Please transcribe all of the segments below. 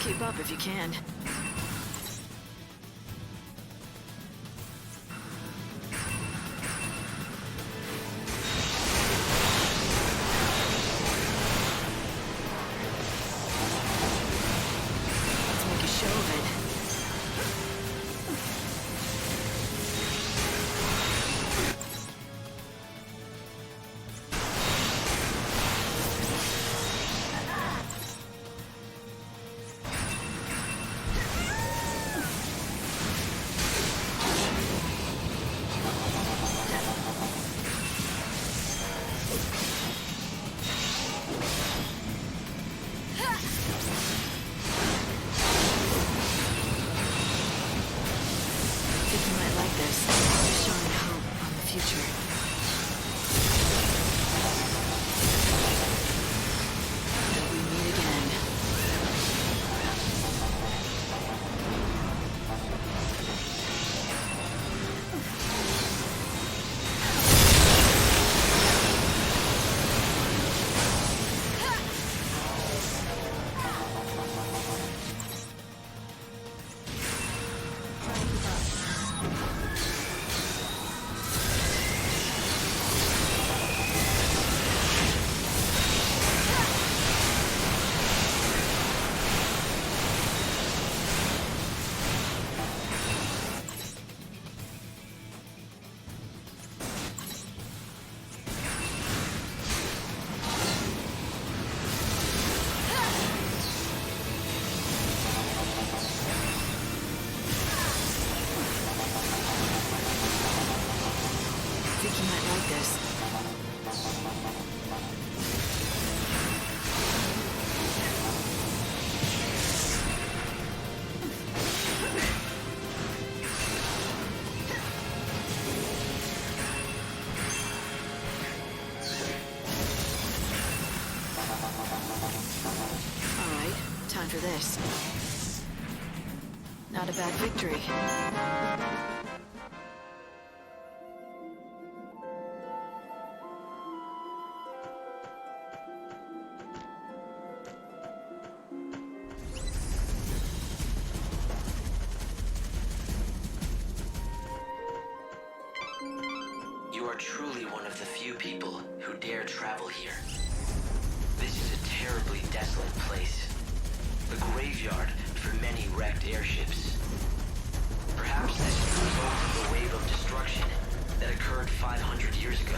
Keep up if you can. Let's make a show of it. Time for this. Not a bad victory. You are truly one of the few people who dare travel here. This is a terribly desolate place. The graveyard for many wrecked airships. Perhaps this is the result of the wave of destruction that occurred 500 years ago.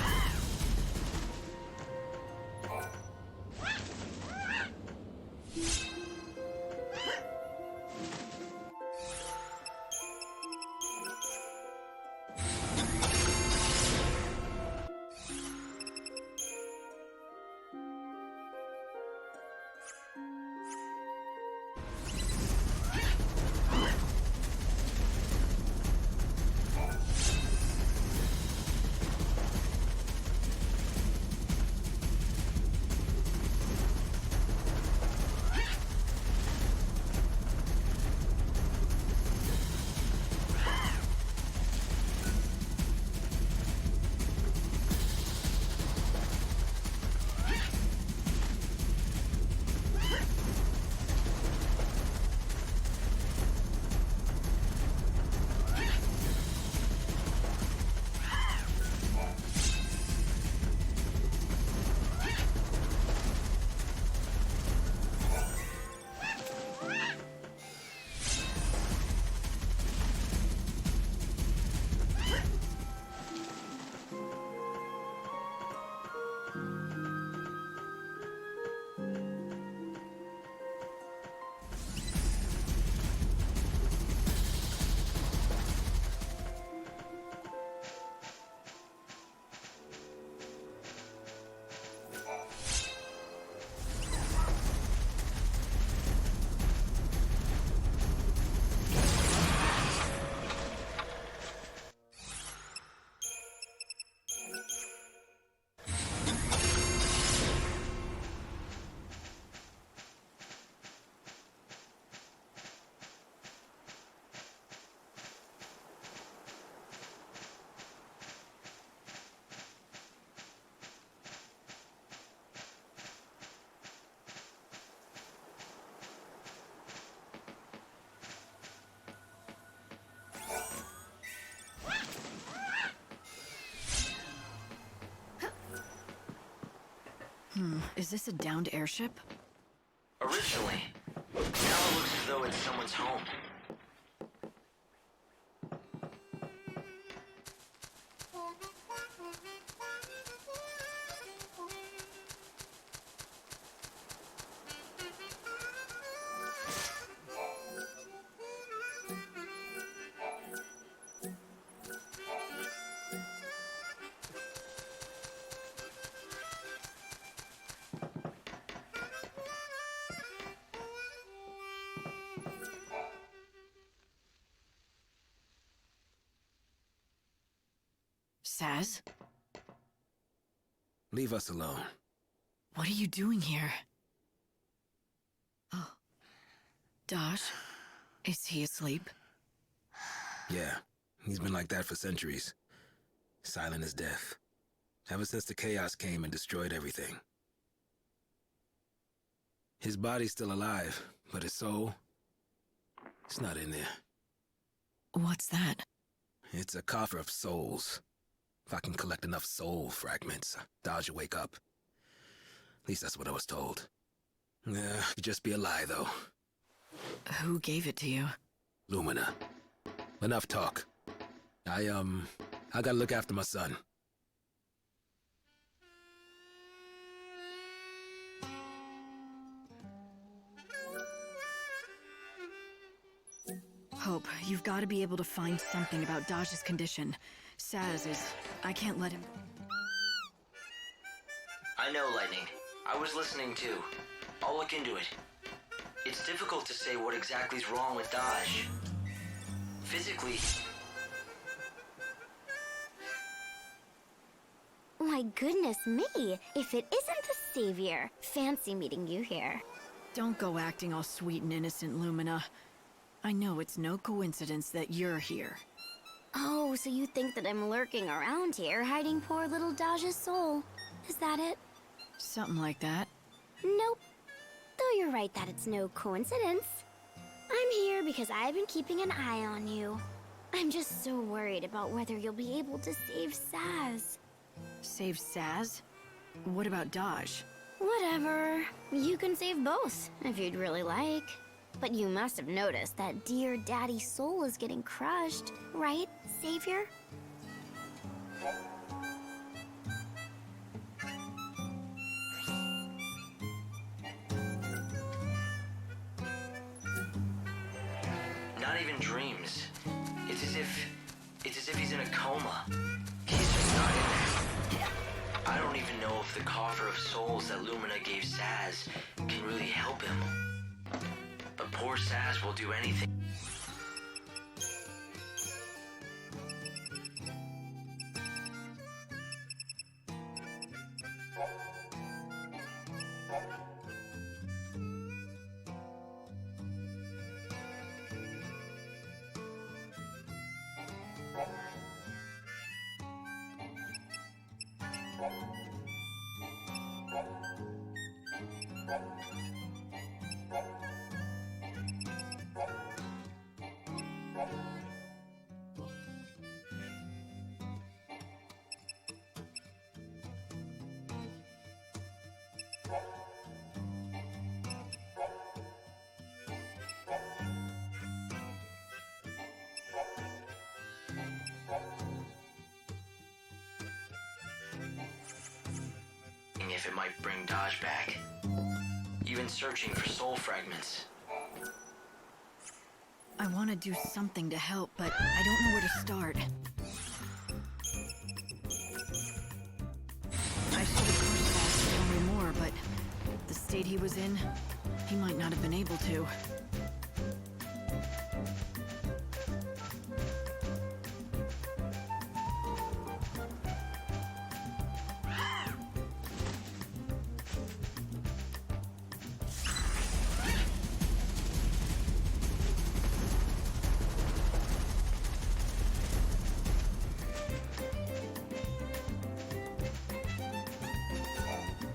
Is this a downed airship? Originally. Now it looks as though it's someone's home. Saz? Leave us alone. What are you doing here? Oh. Dosh? Is he asleep? Yeah, he's been like that for centuries. Silent as death. Ever since the chaos came and destroyed everything. His body's still alive, but his soul, it's not in there. What's that? It's a coffer of souls. If I can collect enough soul fragments, Dodge will wake up. At least that's what I was told. Could just be a lie, though. Who gave it to you? Lumina. Enough talk. I gotta look after my son. Hope, you've got to be able to find something about Dodge's condition. Saz is... I can't let him... I know, Lightning. I was listening too. I'll look into it. It's difficult to say what exactly is wrong with Dodge. Physically... My goodness me! If it isn't the Savior! Fancy meeting you here. Don't go acting all sweet and innocent, Lumina. I know it's no coincidence that you're here. Oh, so you think that I'm lurking around here, hiding poor little Dodge's soul. Is that it? Something like that. Nope. Though you're right that it's no coincidence. I'm here because I've been keeping an eye on you. I'm just so worried about whether you'll be able to save Saz. Save Saz? What about Dodge? Whatever. You can save both, if you'd really like. But you must have noticed that dear Daddy's soul is getting crushed, right, Savior? Not even dreams. It's as if he's in a coma. He's just not in there. I don't even know if the coffer of souls that Lumina gave Saz can really help him. But poor Saz will do anything. If it might bring Dodge back. Even searching for soul fragments. I want to do something to help, but I don't know where to start. I should have pushed Saz to tell me more, but the state he was in, he might not have been able to.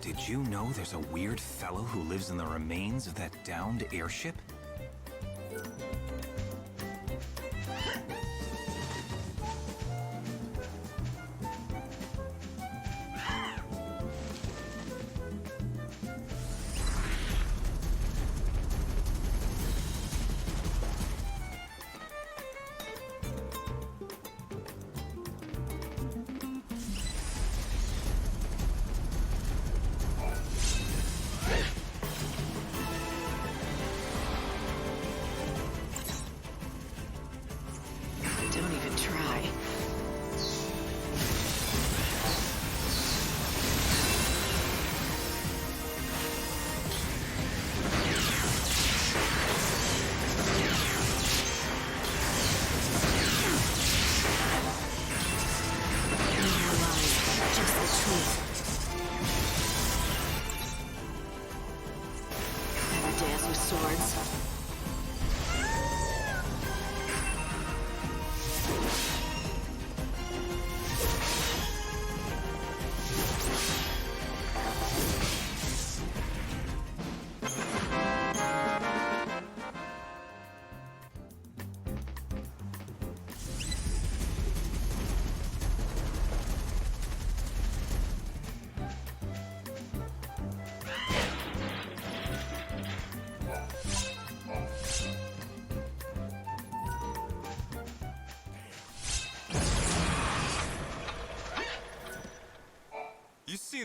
Did you know there's a weird fellow who lives in the remains of that downed airship?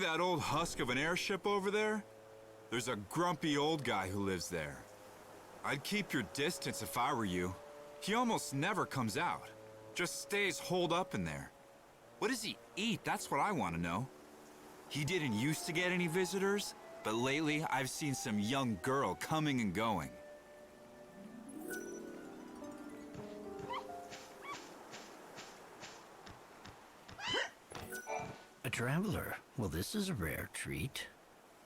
that old husk of an airship over there? There's a grumpy old guy who lives there. I'd keep your distance if I were you. He almost never comes out. Just stays holed up in there. What does he eat? That's what I want to know. He didn't used to get any visitors, but lately I've seen some young girl coming and going. A traveler? Well, this is a rare treat.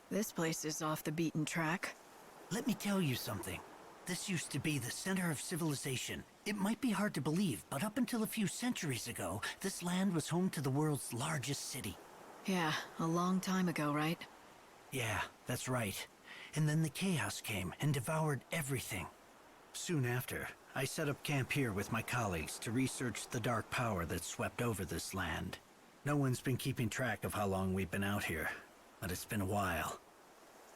This place is off the beaten track. Let me tell you something. This used to be the center of civilization. It might be hard to believe, but up until a few centuries ago, this land was home to the world's largest city. Yeah, a long time ago, right? Yeah, that's right. And then the chaos came and devoured everything. Soon after, I set up camp here with my colleagues to research the dark power that swept over this land. No one's been keeping track of how long we've been out here, but it's been a while.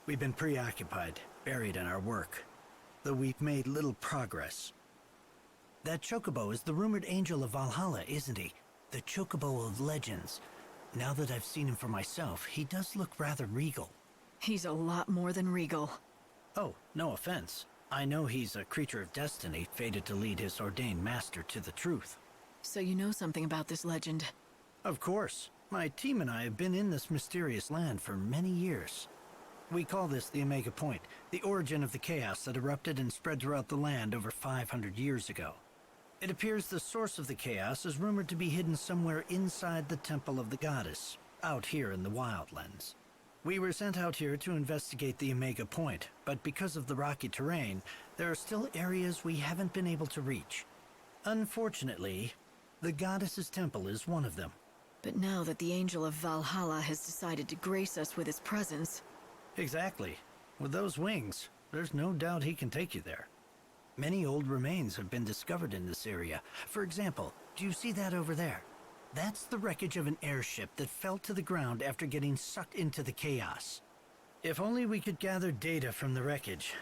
We've been preoccupied, buried in our work, though we've made little progress. That chocobo is the rumored angel of Valhalla, isn't he? The chocobo of legends. Now that I've seen him for myself, he does look rather regal. He's a lot more than regal. Oh, no offense. I know he's a creature of destiny, fated to lead his ordained master to the truth. So you know something about this legend? Of course. My team and I have been in this mysterious land for many years. We call this the Omega Point, the origin of the chaos that erupted and spread throughout the land over 500 years ago. It appears the source of the chaos is rumored to be hidden somewhere inside the Temple of the Goddess, out here in the Wildlands. We were sent out here to investigate the Omega Point, but because of the rocky terrain, there are still areas we haven't been able to reach. Unfortunately, the Goddess's temple is one of them. But now that the Angel of Valhalla has decided to grace us with his presence... Exactly. With those wings, there's no doubt he can take you there. Many old remains have been discovered in this area. For example, do you see that over there? That's the wreckage of an airship that fell to the ground after getting sucked into the chaos. If only we could gather data from the wreckage,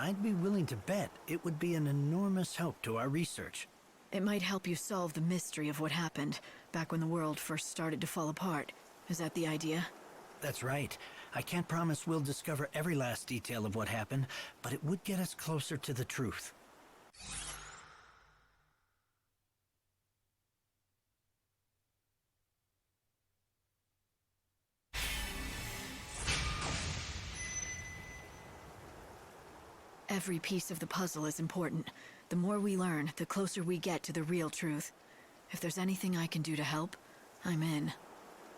I'd be willing to bet it would be an enormous help to our research. It might help you solve the mystery of what happened back when the world first started to fall apart. Is that the idea? That's right. I can't promise we'll discover every last detail of what happened, but it would get us closer to the truth. Every piece of the puzzle is important. The more we learn, the closer we get to the real truth. If there's anything I can do to help, I'm in.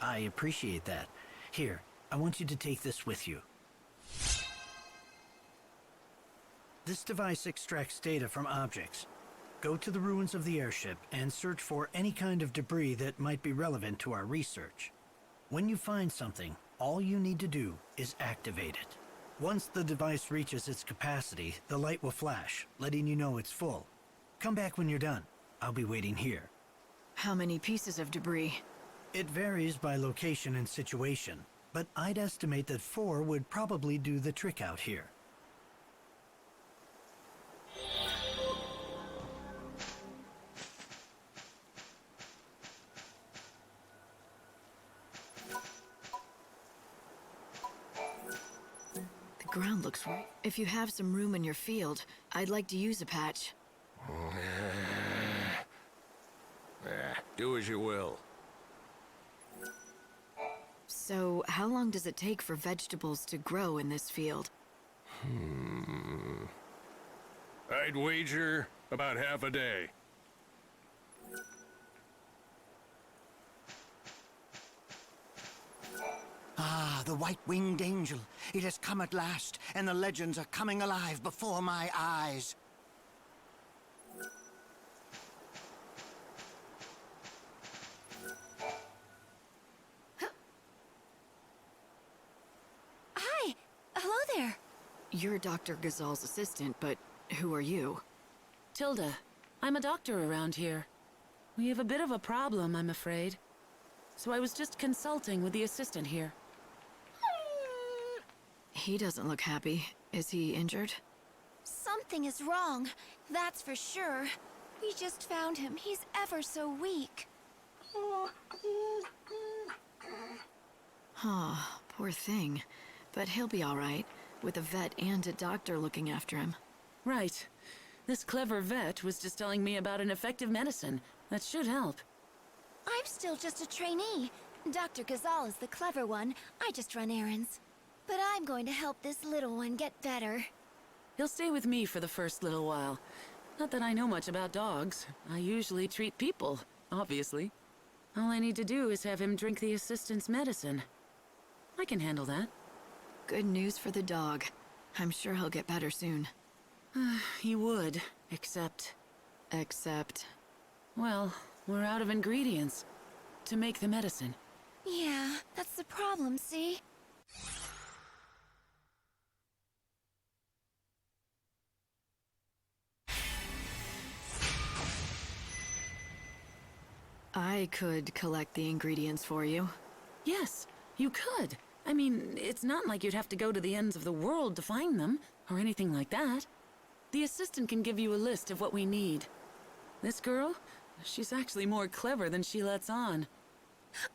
I appreciate that. Here, I want you to take this with you. This device extracts data from objects. Go to the ruins of the airship and search for any kind of debris that might be relevant to our research. When you find something, all you need to do is activate it. Once the device reaches its capacity, the light will flash, letting you know it's full. Come back when you're done. I'll be waiting here. How many pieces of debris? It varies by location and situation, but I'd estimate that 4 would probably do the trick out here. The ground looks right. If you have some room in your field, I'd like to use a patch. Do as you will. So, how long does it take for vegetables to grow in this field? I'd wager about half a day. Ah, the white-winged angel. It has come at last, and the legends are coming alive before my eyes. Hi! Hello there! You're Dr. Gazal's assistant, but who are you? Tilda, I'm a doctor around here. We have a bit of a problem, I'm afraid. So I was just consulting with the assistant here. He doesn't look happy. Is he injured? Something is wrong, that's for sure. We just found him. He's ever so weak. Oh, poor thing. But he'll be all right, with a vet and a doctor looking after him. Right. This clever vet was just telling me about an effective medicine that should help. I'm still just a trainee. Dr. Ghazal is the clever one. I just run errands. But I'm going to help this little one get better. He'll stay with me for the first little while. Not that I know much about dogs. I usually treat people, obviously. All I need to do is have him drink the assistant's medicine. I can handle that. Good news for the dog. I'm sure he'll get better soon. He would, except... Except... Well, we're out of ingredients to make the medicine. Yeah, that's the problem, see? I could collect the ingredients for you. Yes, you could. I mean, it's not like you'd have to go to the ends of the world to find them, or anything like that. The assistant can give you a list of what we need. This girl, she's actually more clever than she lets on.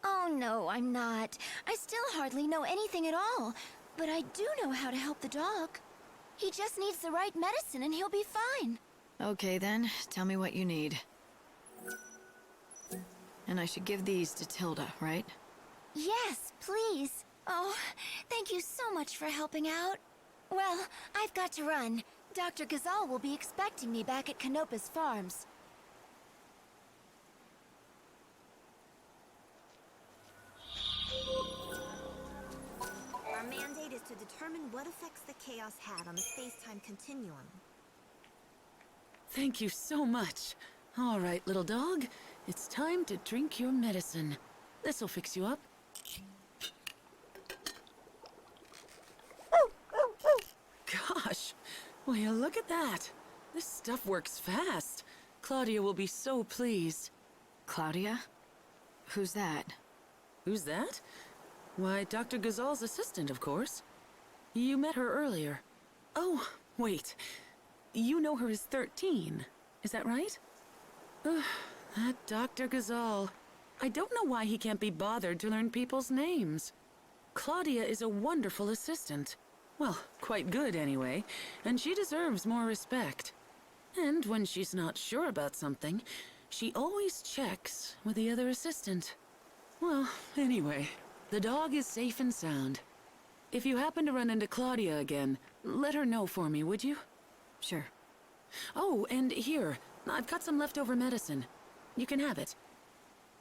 Oh no, I'm not. I still hardly know anything at all. But I do know how to help the dog. He just needs the right medicine and he'll be fine. Okay then, tell me what you need. And I should give these to Tilda, right? Yes, please. Oh, thank you so much for helping out. Well, I've got to run. Dr. Ghazal will be expecting me back at Canopus Farms. Our mandate is to determine what effects the chaos had on the space-time continuum. Thank you so much. All right, little dog. It's time to drink your medicine. This'll fix you up. Gosh, will you look at that? This stuff works fast. Claudia will be so pleased. Claudia? Who's that? Who's that? Why, Dr. Ghazal's assistant, of course. You met her earlier. Oh, wait. You know her as 13. Is that right? That Dr. Ghazal. I don't know why he can't be bothered to learn people's names. Claudia is a wonderful assistant. Well, quite good anyway, and she deserves more respect. And when she's not sure about something, she always checks with the other assistant. Well, anyway, the dog is safe and sound. If you happen to run into Claudia again, let her know for me, would you? Sure. Oh, and here, I've got some leftover medicine. You can have it.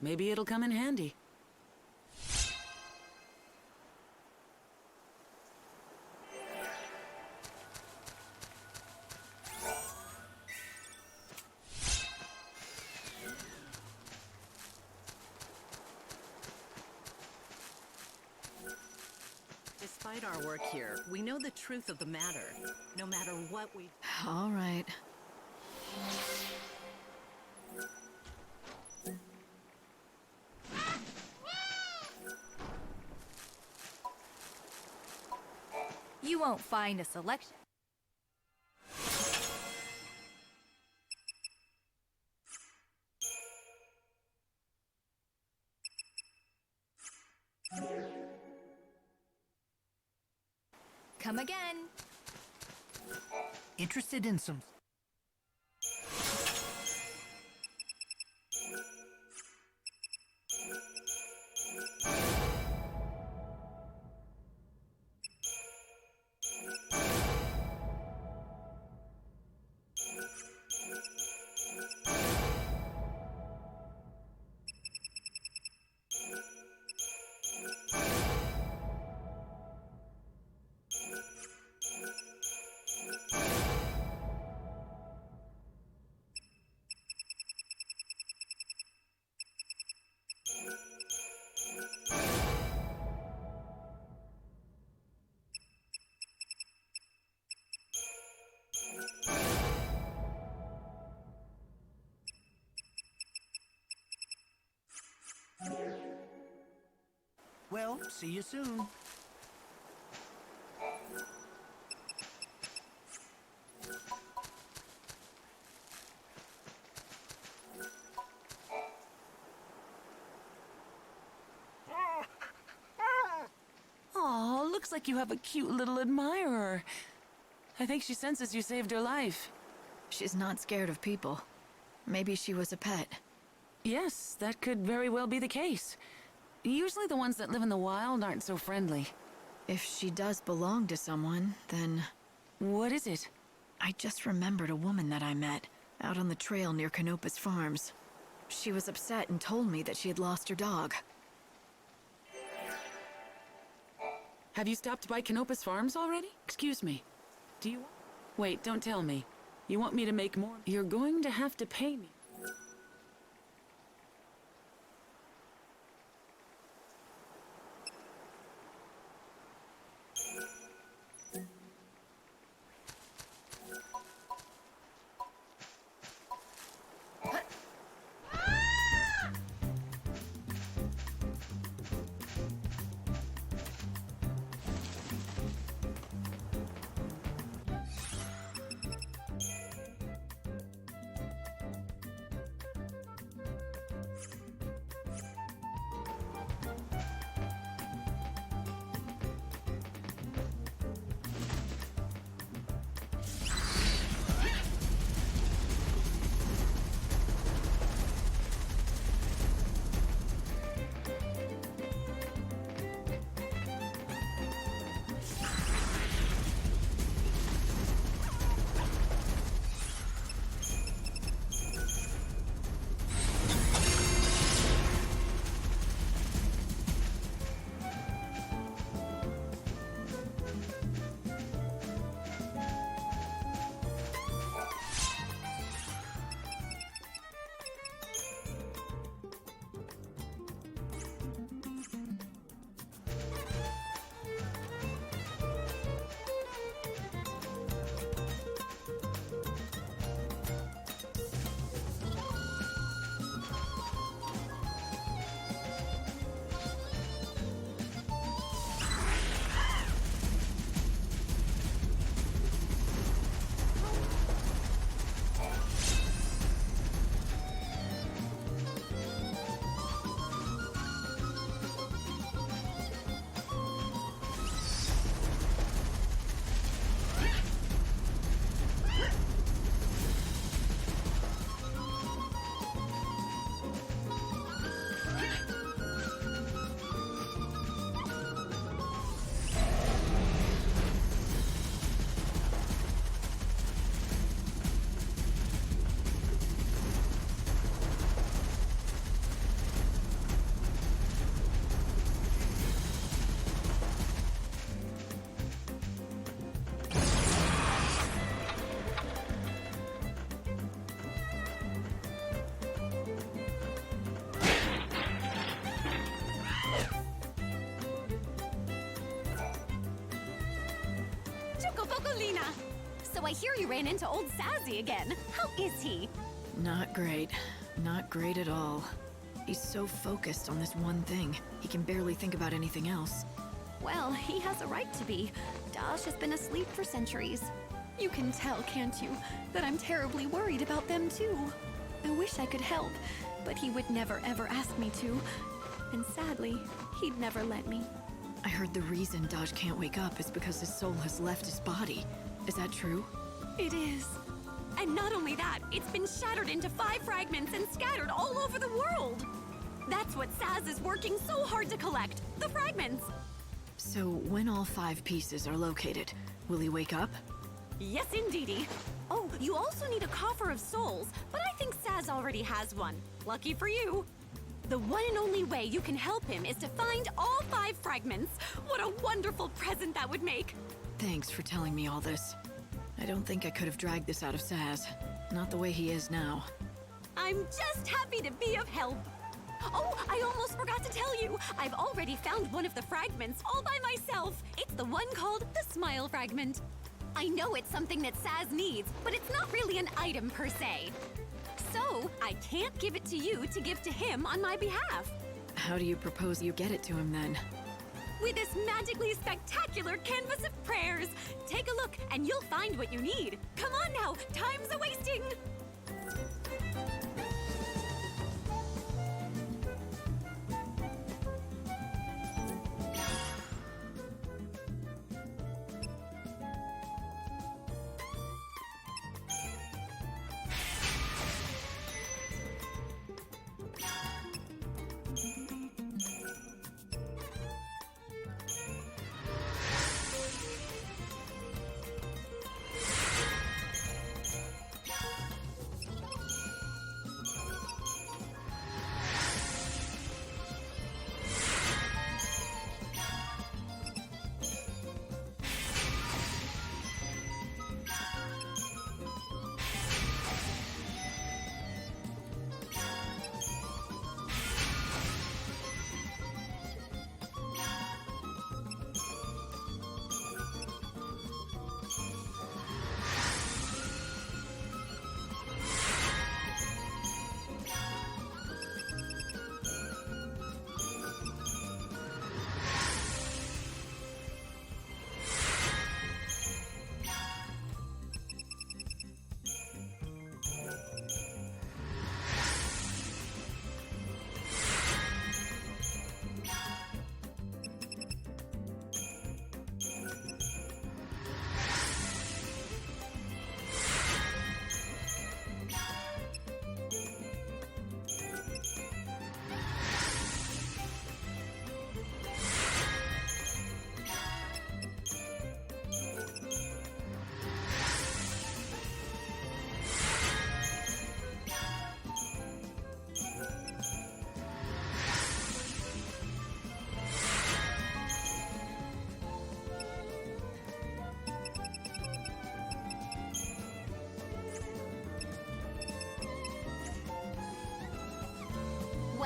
Maybe it'll come in handy. Despite our work here, we know the truth of the matter, no matter what we... All right. You won't find a selection. Come again. Interested in some... Well, see you soon. looks like you have a cute little admirer. I think she senses you saved her life. She's not scared of people. Maybe she was a pet. Yes, that could very well be the case. Usually the ones that live in the wild aren't so friendly. If she does belong to someone, then... What is it? I just remembered a woman that I met, out on the trail near Canopus Farms. She was upset and told me that she had lost her dog. Have you stopped by Canopus Farms already? Excuse me. Do you... Wait, don't tell me. You want me to make more? You're going to have to pay me. So I hear you ran into old Sassy again. How is he? Not great. Not great at all. He's so focused on this one thing, he can barely think about anything else. Well, he has a right to be. Dash has been asleep for centuries. You can tell, can't you, that I'm terribly worried about them too. I wish I could help, but he would never ever ask me to. And sadly, he'd never let me. I heard the reason Dodge can't wake up is because his soul has left his body. Is that true? It is. And not only that, it's been shattered into 5 fragments and scattered all over the world. That's what Saz is working so hard to collect, the fragments. So when all 5 pieces are located, will he wake up? Yes, indeedy. Oh, you also need a coffer of souls, but I think Saz already has one. Lucky for you. The one and only way you can help him is to find all 5 fragments. What a wonderful present that would make. Thanks for telling me all this. I don't think I could have dragged this out of Saz. Not the way he is now. I'm just happy to be of help. Oh, I almost forgot to tell you. I've already found one of the fragments all by myself. It's the one called the Smile Fragment. I know it's something that Saz needs, but it's not really an item per se. So, I can't give it to you to give to him on my behalf. How do you propose you get it to him then? With this magically spectacular canvas of prayers. Take a look and you'll find what you need. Come on now, time's a-wasting.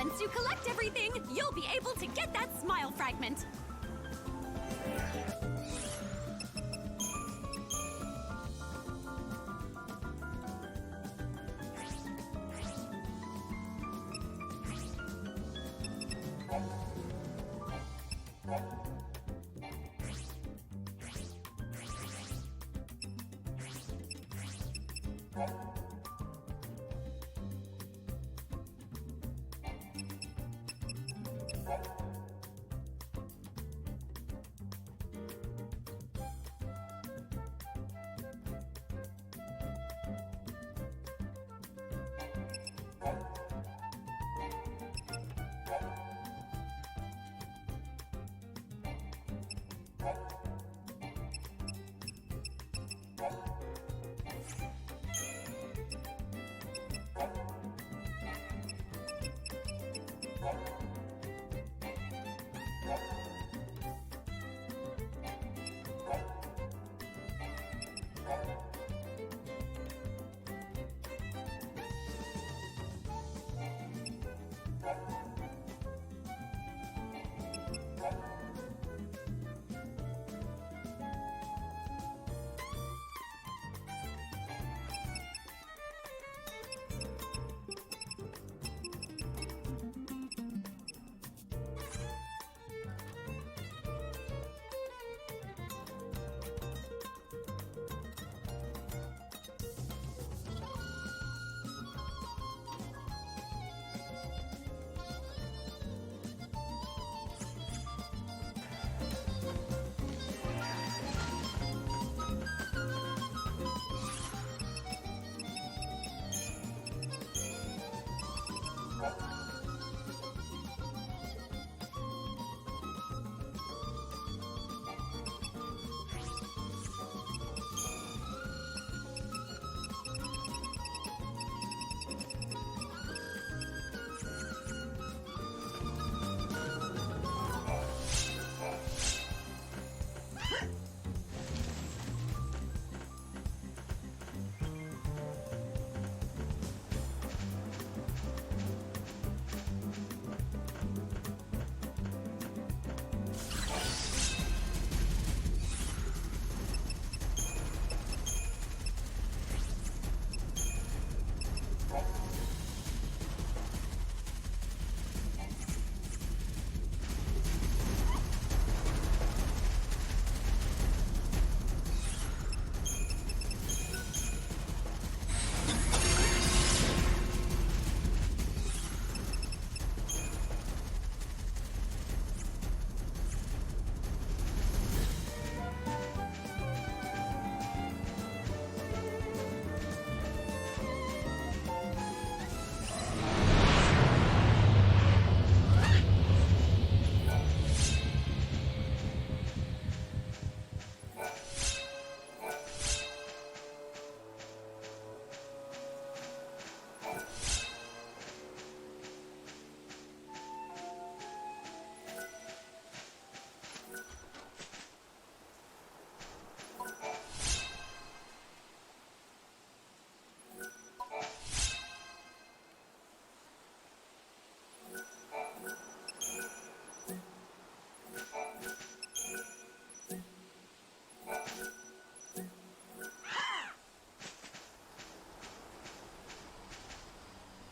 Once you collect everything, you'll be able to get that smile fragment.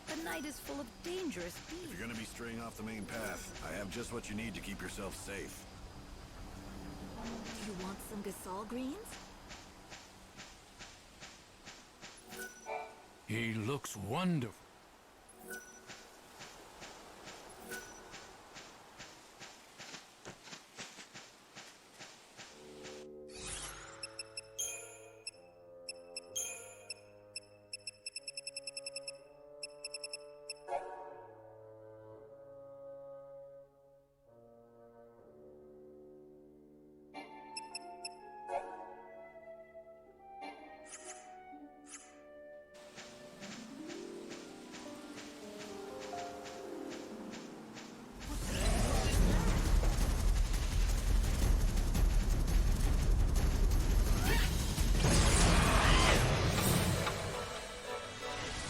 The night is full of dangerous beasts. If you're gonna be straying off the main path, I have just what you need to keep yourself safe. Do you want some Gasol greens? He looks wonderful.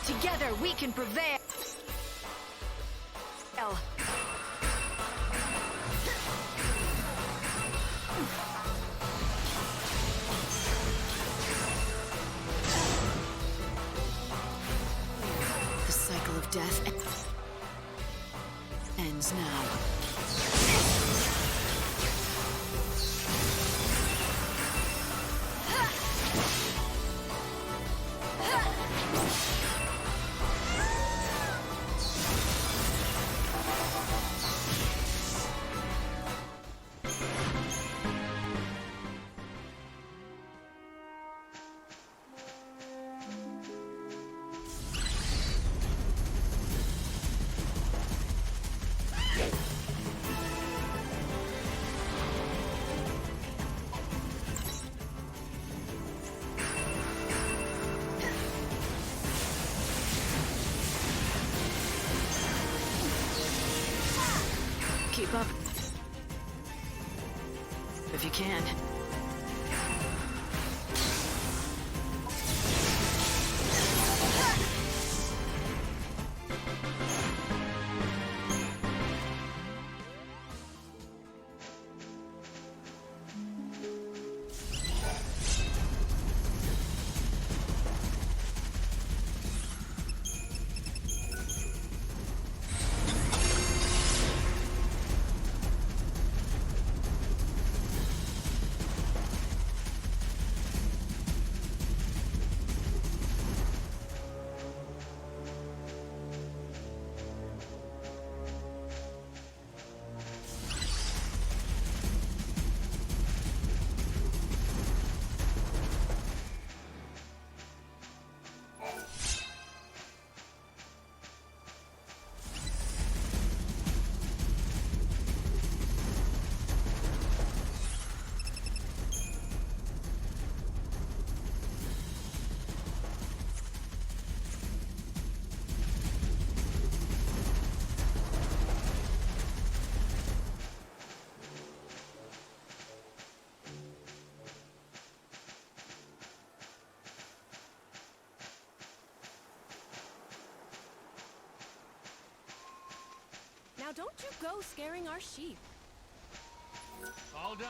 Together we can prevail. spell. The cycle of death ends now. Keep up. If you can. Now don't you go scaring our sheep. All done.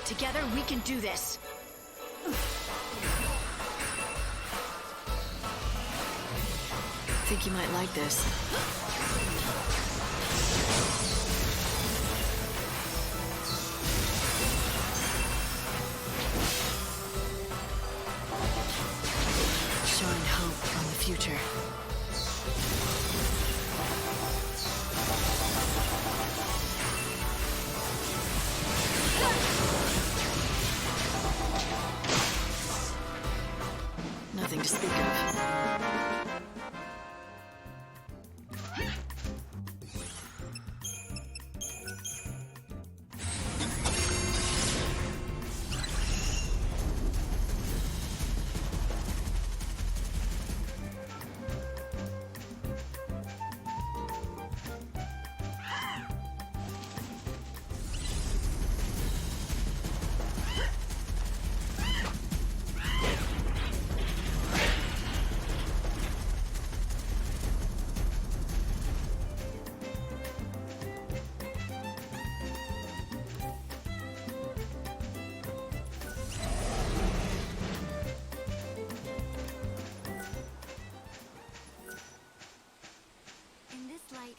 Together, we can do this. Think you might like this. Showing hope on the future. Nothing to speak of.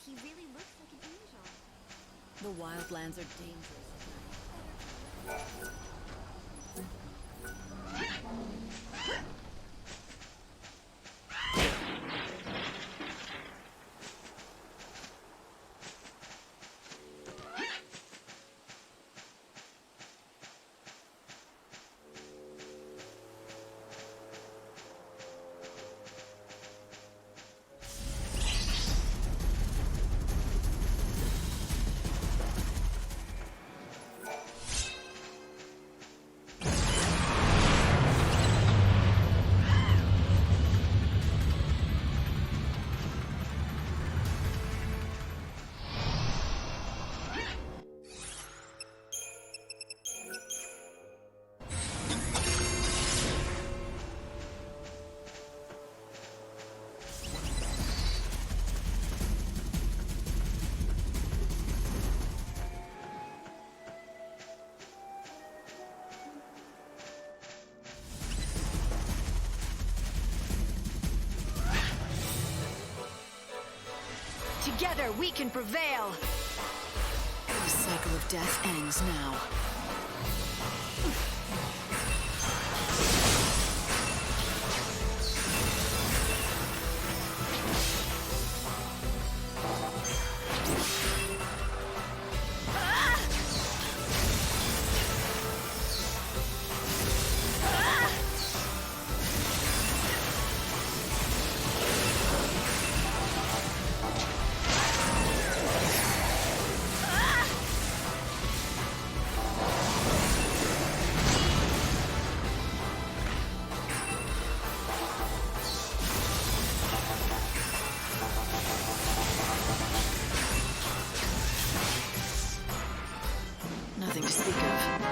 He really looks like an angel. The wildlands are dangerous. Together, we can prevail! The cycle of death ends now. Nothing to speak of.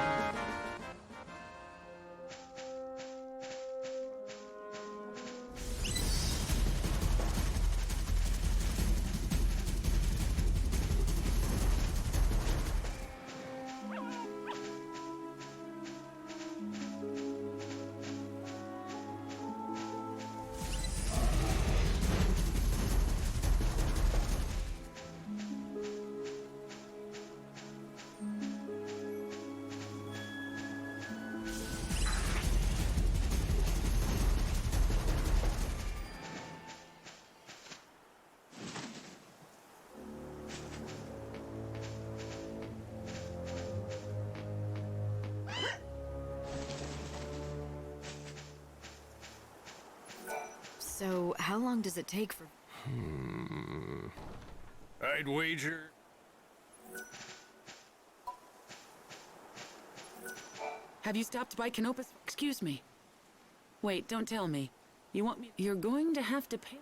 So, how long does it take for... I'd wager... Have you stopped by Canopus? Excuse me. Wait, don't tell me. You want me... You're going to have to pay...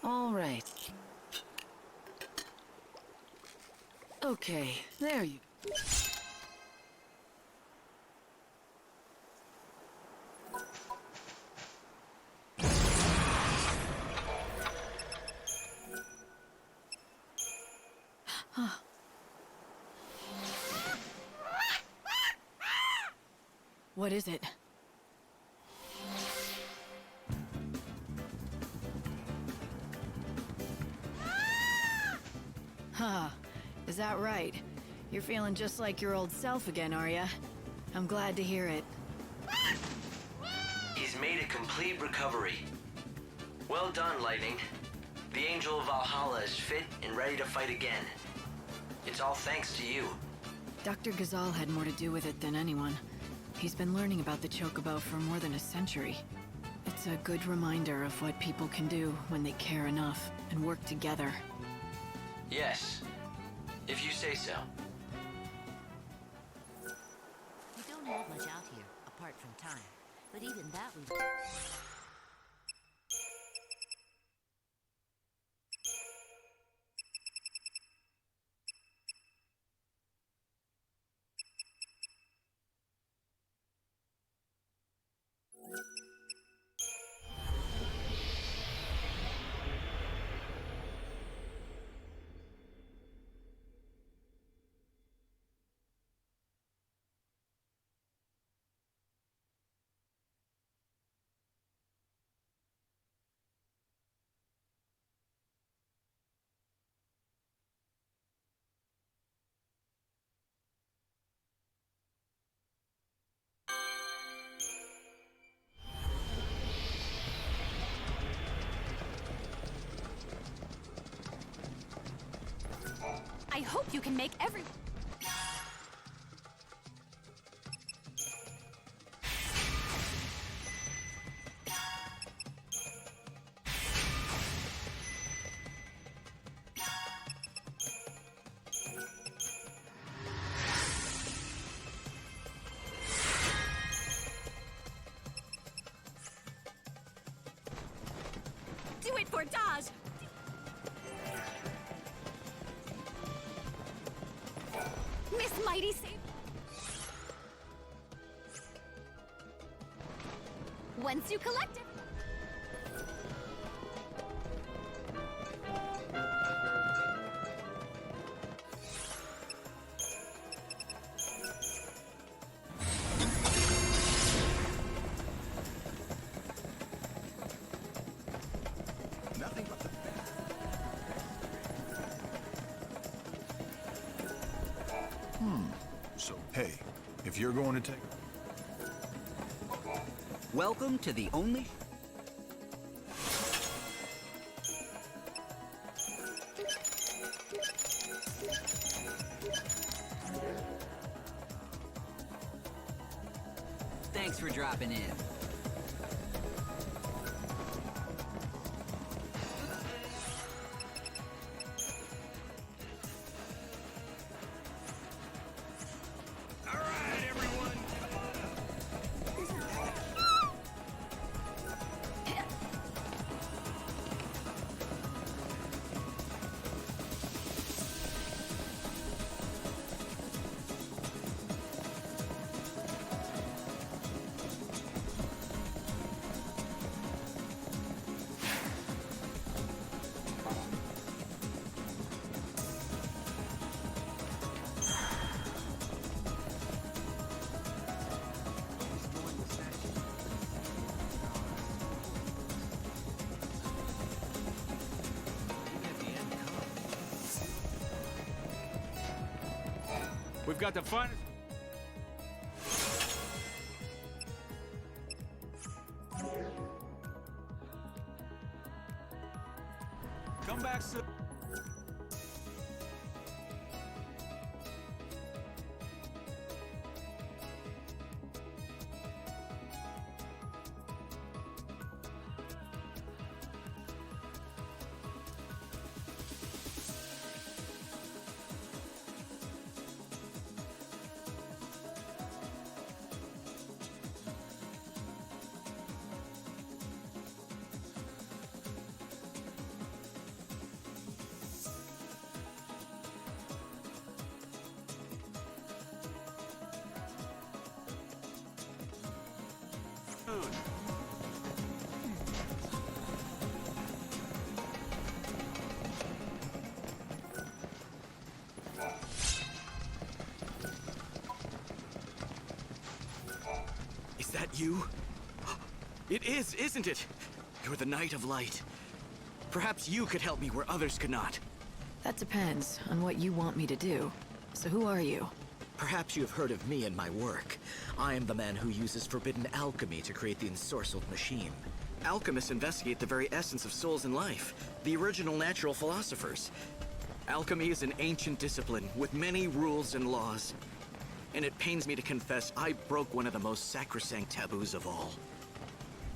All right. Okay, there you... What is it? Huh. Is that right? You're feeling just like your old self again, are ya? I'm glad to hear it. He's made a complete recovery. Well done, Lightning. The Angel of Valhalla is fit and ready to fight again. It's all thanks to you. Dr. Gazal had more to do with it than anyone. He's been learning about the Chocobo for more than a century. It's a good reminder of what people can do when they care enough and work together. Yes, if you say so. We don't have much out here, apart from time. But even that we... I hope you can make every... Do it for Dodge! Miss Mighty save. Once you collect it. Nothing but the So, hey, if you're going to take... Welcome to the only... Thanks for dropping in. We've got the finest... Come back soon. that you? It is, isn't it? You're the Knight of Light. Perhaps you could help me where others could not. That depends on what you want me to do. So who are you? Perhaps you have heard of me and my work. I am the man who uses forbidden alchemy to create the ensorcelled machine. Alchemists investigate the very essence of souls and life, the original natural philosophers. Alchemy is an ancient discipline with many rules and laws. And it pains me to confess I broke one of the most sacrosanct taboos of all.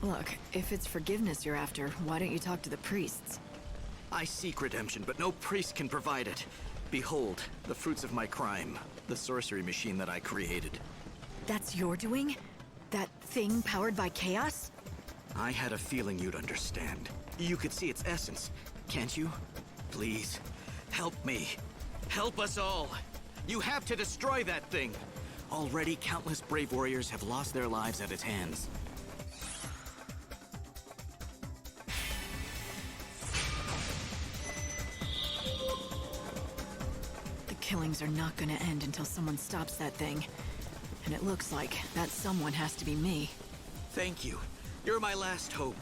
Look, if it's forgiveness you're after, why don't you talk to the priests? I seek redemption, but no priest can provide it. Behold, the fruits of my crime, the sorcery machine that I created. That's your doing? That thing powered by chaos? I had a feeling you'd understand. You could see its essence, can't you? Please, help me. Help us all. You have to destroy that thing. Already, countless brave warriors have lost their lives at its hands. The killings are not gonna end until someone stops that thing. And it looks like that someone has to be me. Thank you. You're my last hope.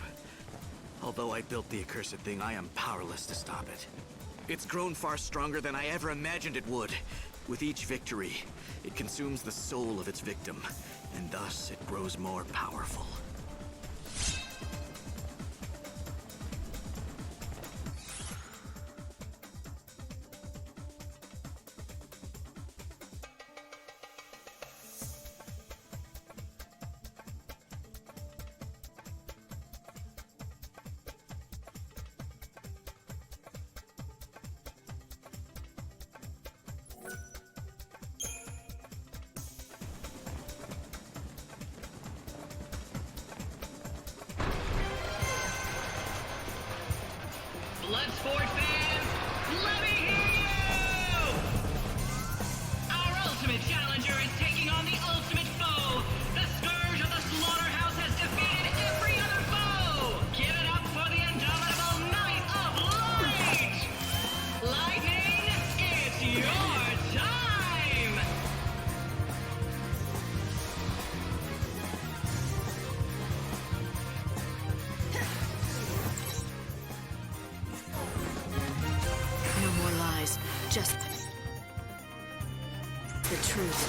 Although I built the accursed thing, I am powerless to stop it. It's grown far stronger than I ever imagined it would. With each victory, it consumes the soul of its victim, and thus it grows more powerful. Bloodsport fans, let me hear you! Our ultimate challenger is taking on the ultimate foe. The scourge of the slaughterhouse has defeated every other foe. Give it up for the indomitable Knight of Light! Lightning, it's your time! No more lies. Just the truth.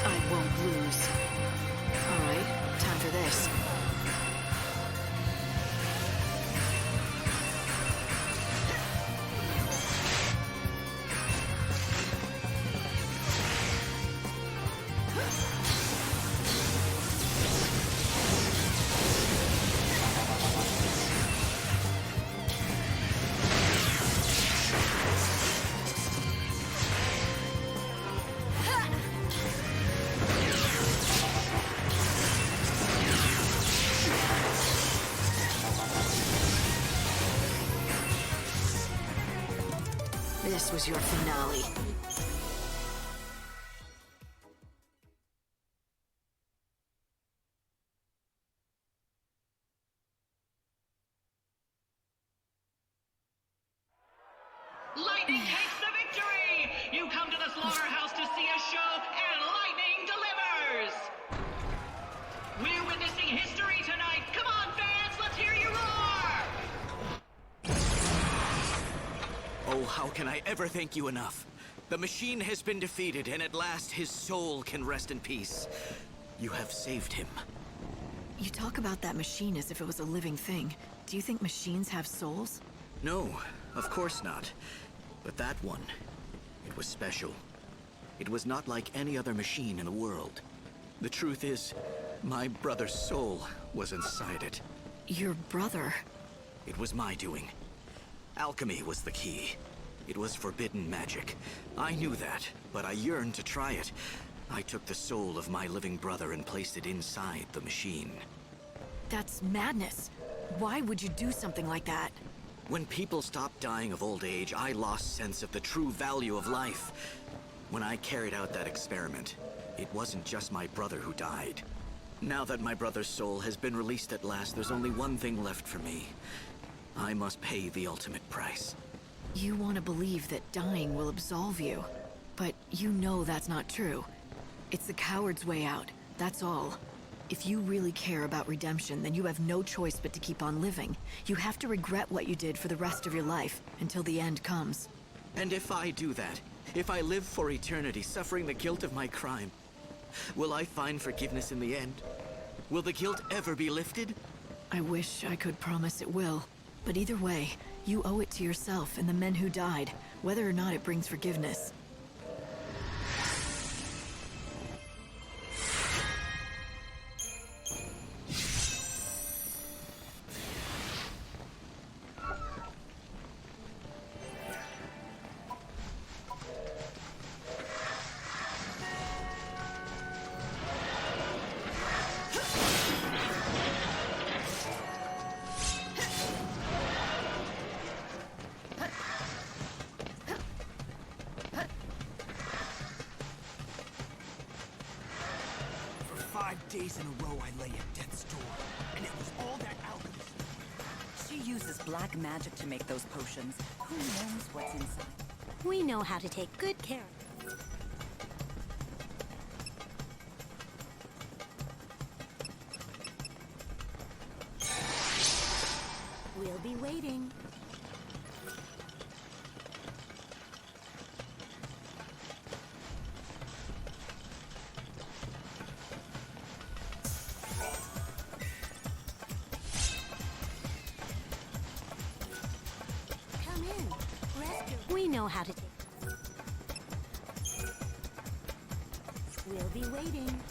I won't lose. All right, time for this. This was your finale. Lightning takes the victory! You come to the slaughterhouse to see a show, and Lightning delivers! We're witnessing history tonight! Come on, fans, let's hear you roar! Oh, how can I ever thank you enough? The machine has been defeated, and at last his soul can rest in peace. You have saved him. You talk about that machine as if it was a living thing. Do you think machines have souls? No, of course not. But that one, it was special. It was not like any other machine in the world. The truth is, my brother's soul was inside it. Your brother? It was my doing. Alchemy was the key. It was forbidden magic. I knew that, but I yearned to try it. I took the soul of my living brother and placed it inside the machine. That's madness. Why would you do something like that? When people stopped dying of old age, I lost sense of the true value of life. When I carried out that experiment, it wasn't just my brother who died. Now that my brother's soul has been released at last, there's only one thing left for me. I must pay the ultimate price. You want to believe that dying will absolve you, but you know that's not true. It's the coward's way out, that's all. If you really care about redemption, then you have no choice but to keep on living. You have to regret what you did for the rest of your life, until the end comes. And if I do that, if I live for eternity, suffering the guilt of my crime, will I find forgiveness in the end? Will the guilt ever be lifted? I wish I could promise it will. But either way, you owe it to yourself and the men who died, whether or not it brings forgiveness. Days in a row I lay at death's door, and it was all that alchemist. She uses black magic to make those potions. Who knows what's inside? We know how to take good care of them. We'll be waiting. We know how to take. We'll be waiting.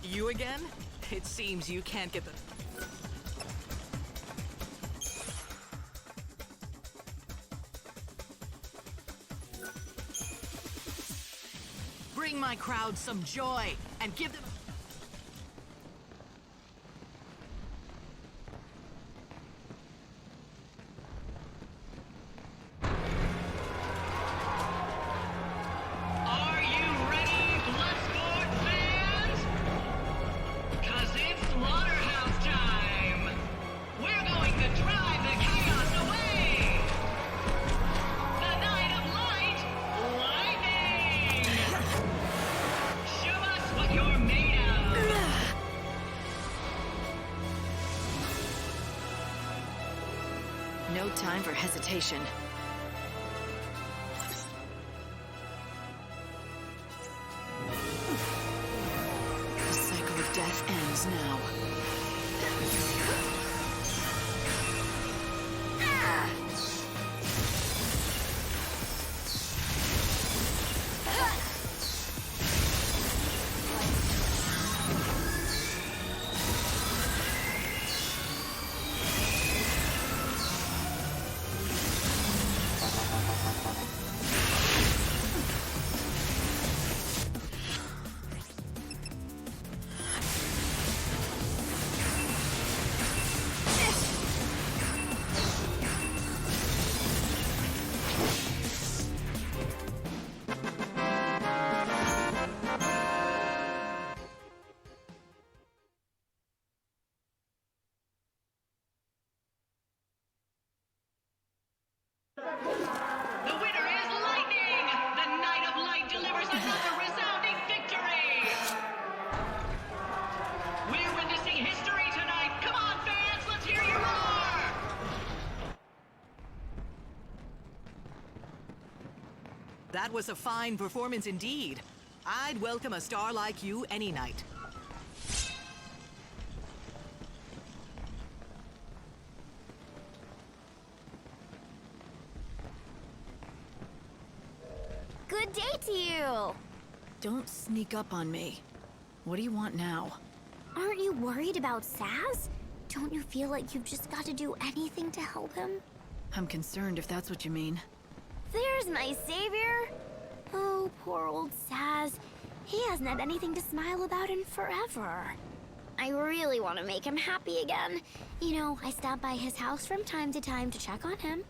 You again? It seems you can't get the... Bring my crowd some joy and give them... No time for hesitation. The cycle of death ends now. The winner is Lightning! The Knight of Light delivers another resounding victory! We're witnessing history tonight! Come on, fans! Let's hear you roar! That was a fine performance indeed. I'd welcome a star like you any night. Good day to you! Don't sneak up on me. What do you want now? Aren't you worried about Saz? Don't you feel like you've just got to do anything to help him? I'm concerned if that's what you mean. There's my savior! Oh, poor old Saz. He hasn't had anything to smile about in forever. I really want to make him happy again. You know, I stop by his house from time to time to check on him.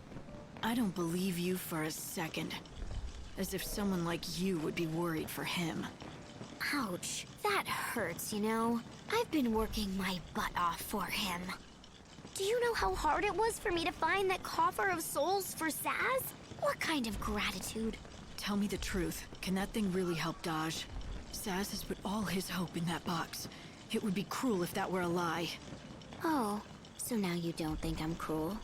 I don't believe you for a second. As if someone like you would be worried for him. Ouch. That hurts, you know. I've been working my butt off for him. Do you know how hard it was for me to find that coffer of souls for Saz? What kind of gratitude? Tell me the truth. Can that thing really help Dodge? Saz has put all his hope in that box. It would be cruel if that were a lie. Oh, so now you don't think I'm cruel?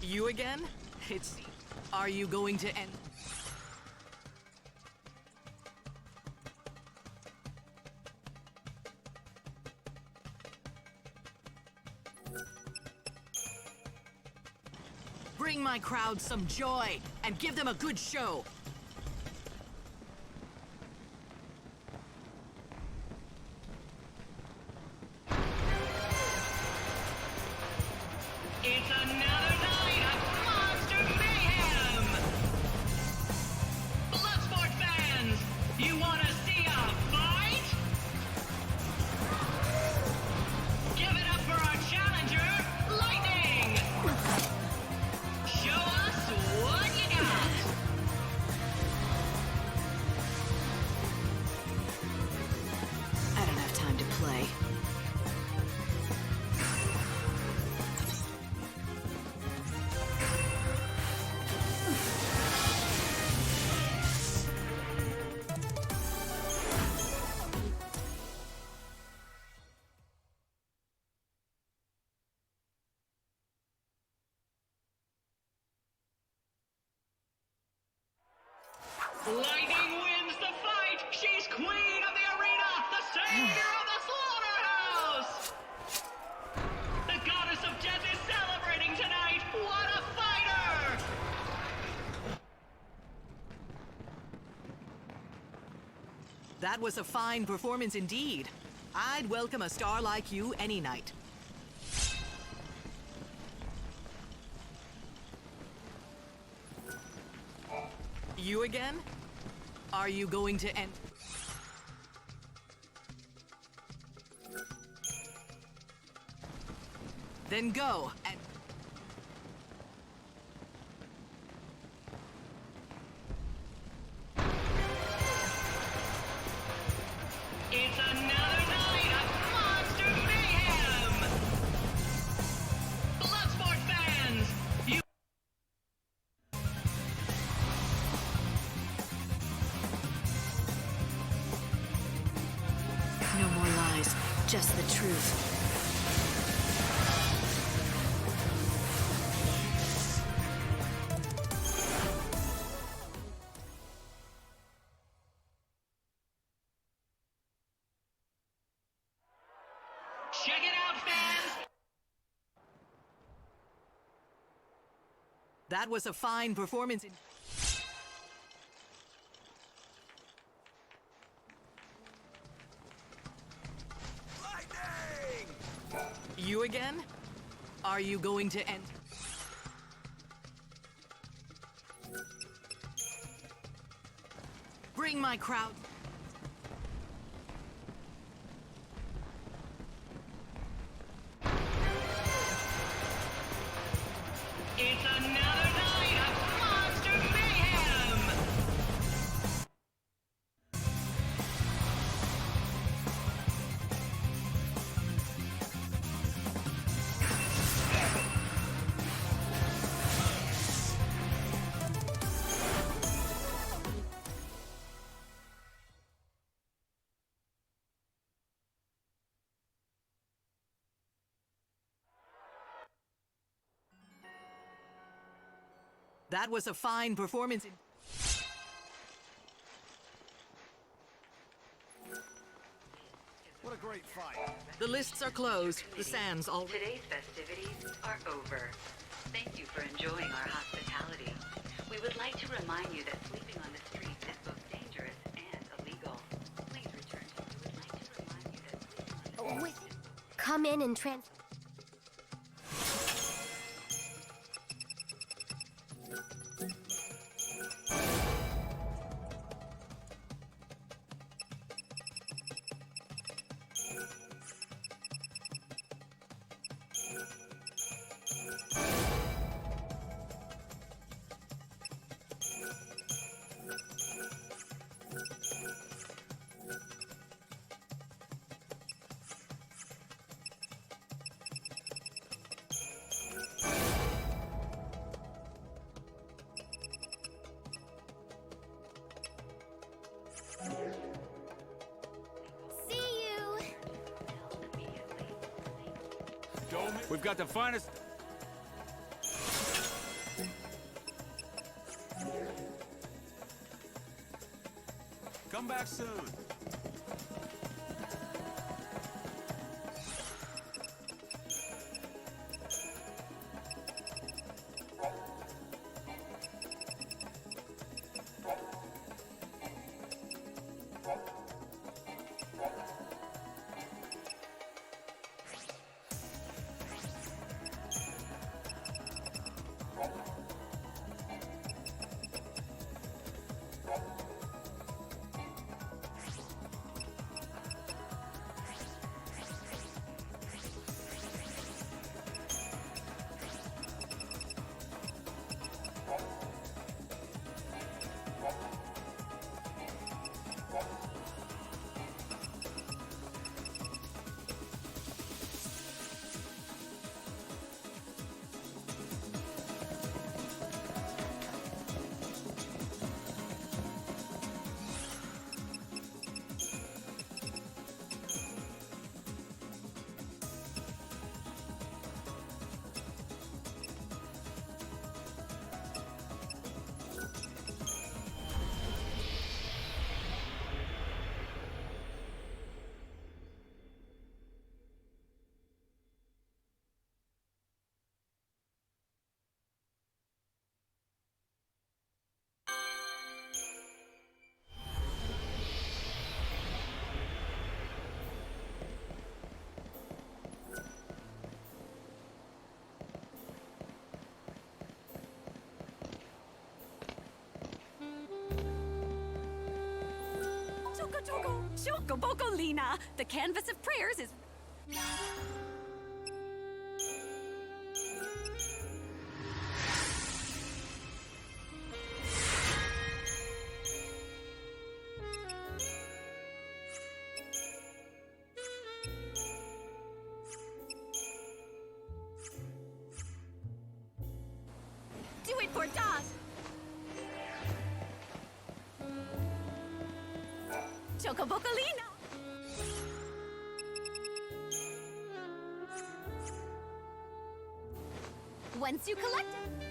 You again? Are you going to end... Bring my crowd some joy, and give them a good show. It's another night of monster mayhem! Bloodsport fans, you want to see a fight? Give it up for our challenger, Lightning! Show us what you got! I don't have time to play. Lightning wins the fight! She's queen of the arena! The savior of the slaughterhouse! The goddess of death is celebrating tonight! What a fighter! That was a fine performance indeed. I'd welcome a star like you any night. You again? Are you going to end... Then go and... It's another night of monster mayhem! Bloodsport fans, you... No more lies, just the truth. Check it out, fans! That was a fine performance in... You again? Are you going to end... Bring my crowd... It's another night of monster mayhem! That was a fine performance in... What a great fight. The lists are closed. The sands all... Today's festivities are over. Thank you for enjoying our hospitality. We would like to remind you that sleeping on the streets is both dangerous in and trans... We've got the finest... Come back soon. Choco Boco Lina! The canvas of prayers is... Do it for Dot! Chocobocolina! Once you collect it...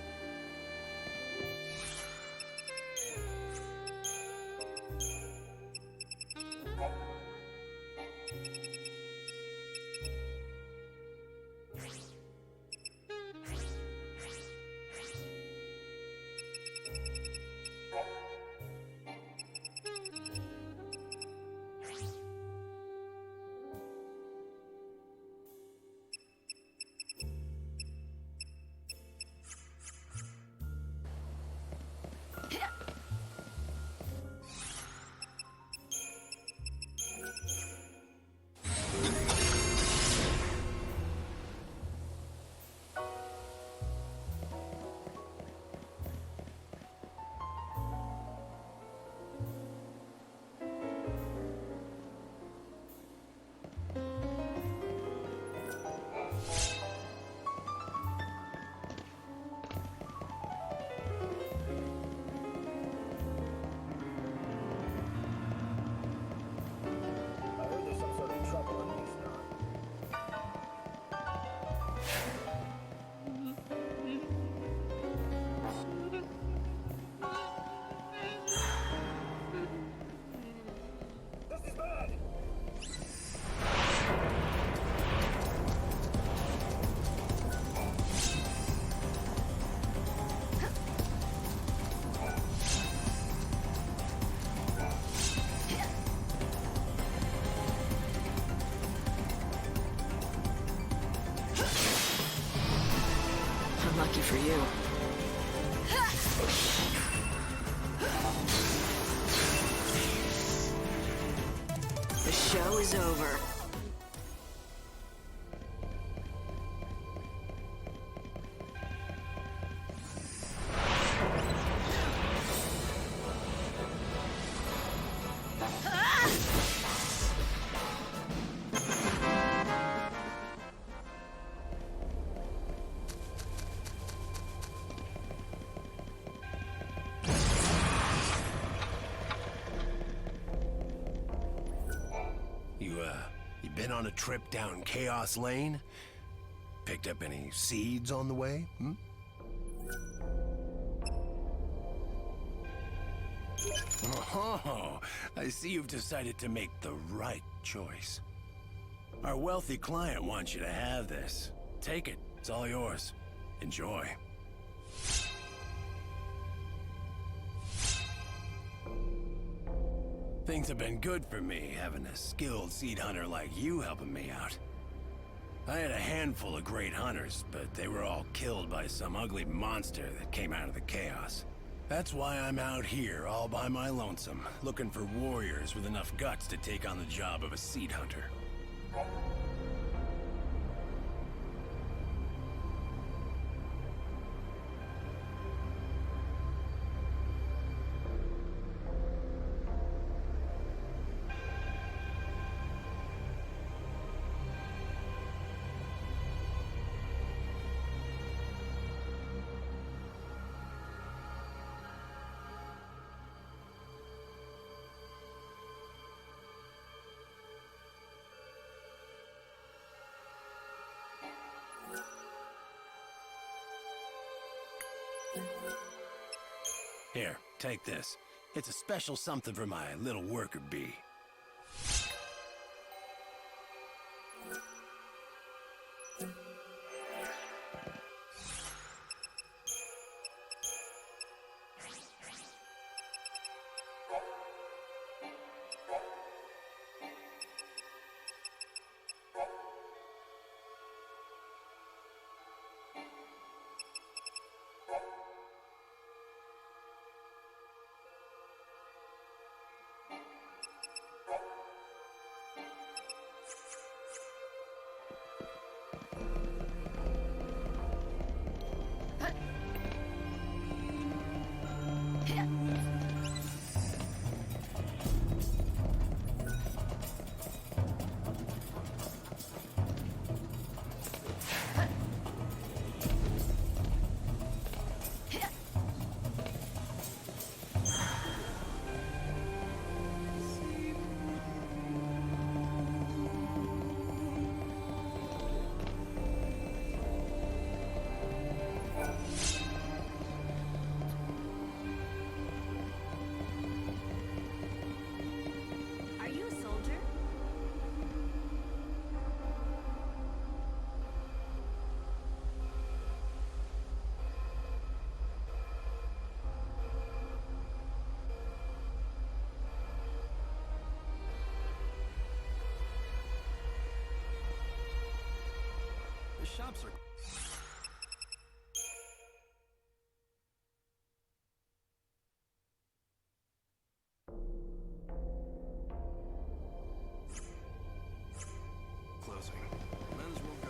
The show is over. You been on a trip down Chaos Lane? Picked up any seeds on the way, hmm? Oh, I see you've decided to make the right choice. Our wealthy client wants you to have this. Take it, it's all yours. Enjoy. Things have been good for me, having a skilled seed hunter like you helping me out. I had a handful of great hunters, but they were all killed by some ugly monster that came out of the chaos. That's why I'm out here all by my lonesome, looking for warriors with enough guts to take on the job of a seed hunter. Here, take this. It's a special something for my little worker bee. Are you a soldier? The shops are... closing. Might as well go.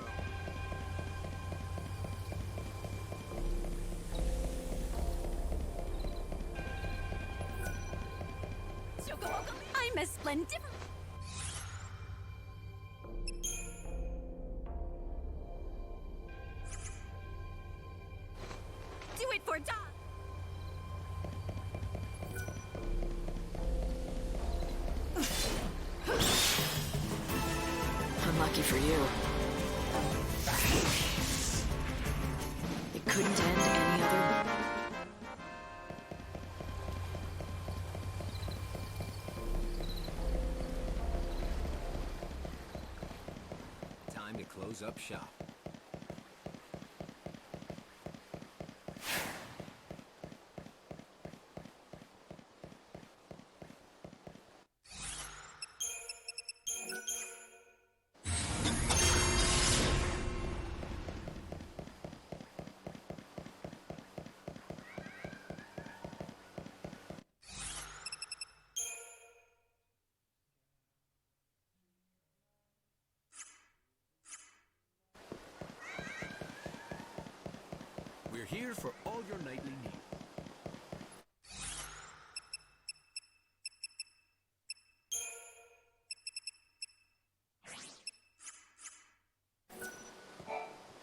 I'm a splendiferous. Do it for Don. Unlucky for you. It couldn't end any other... Time to close up shop.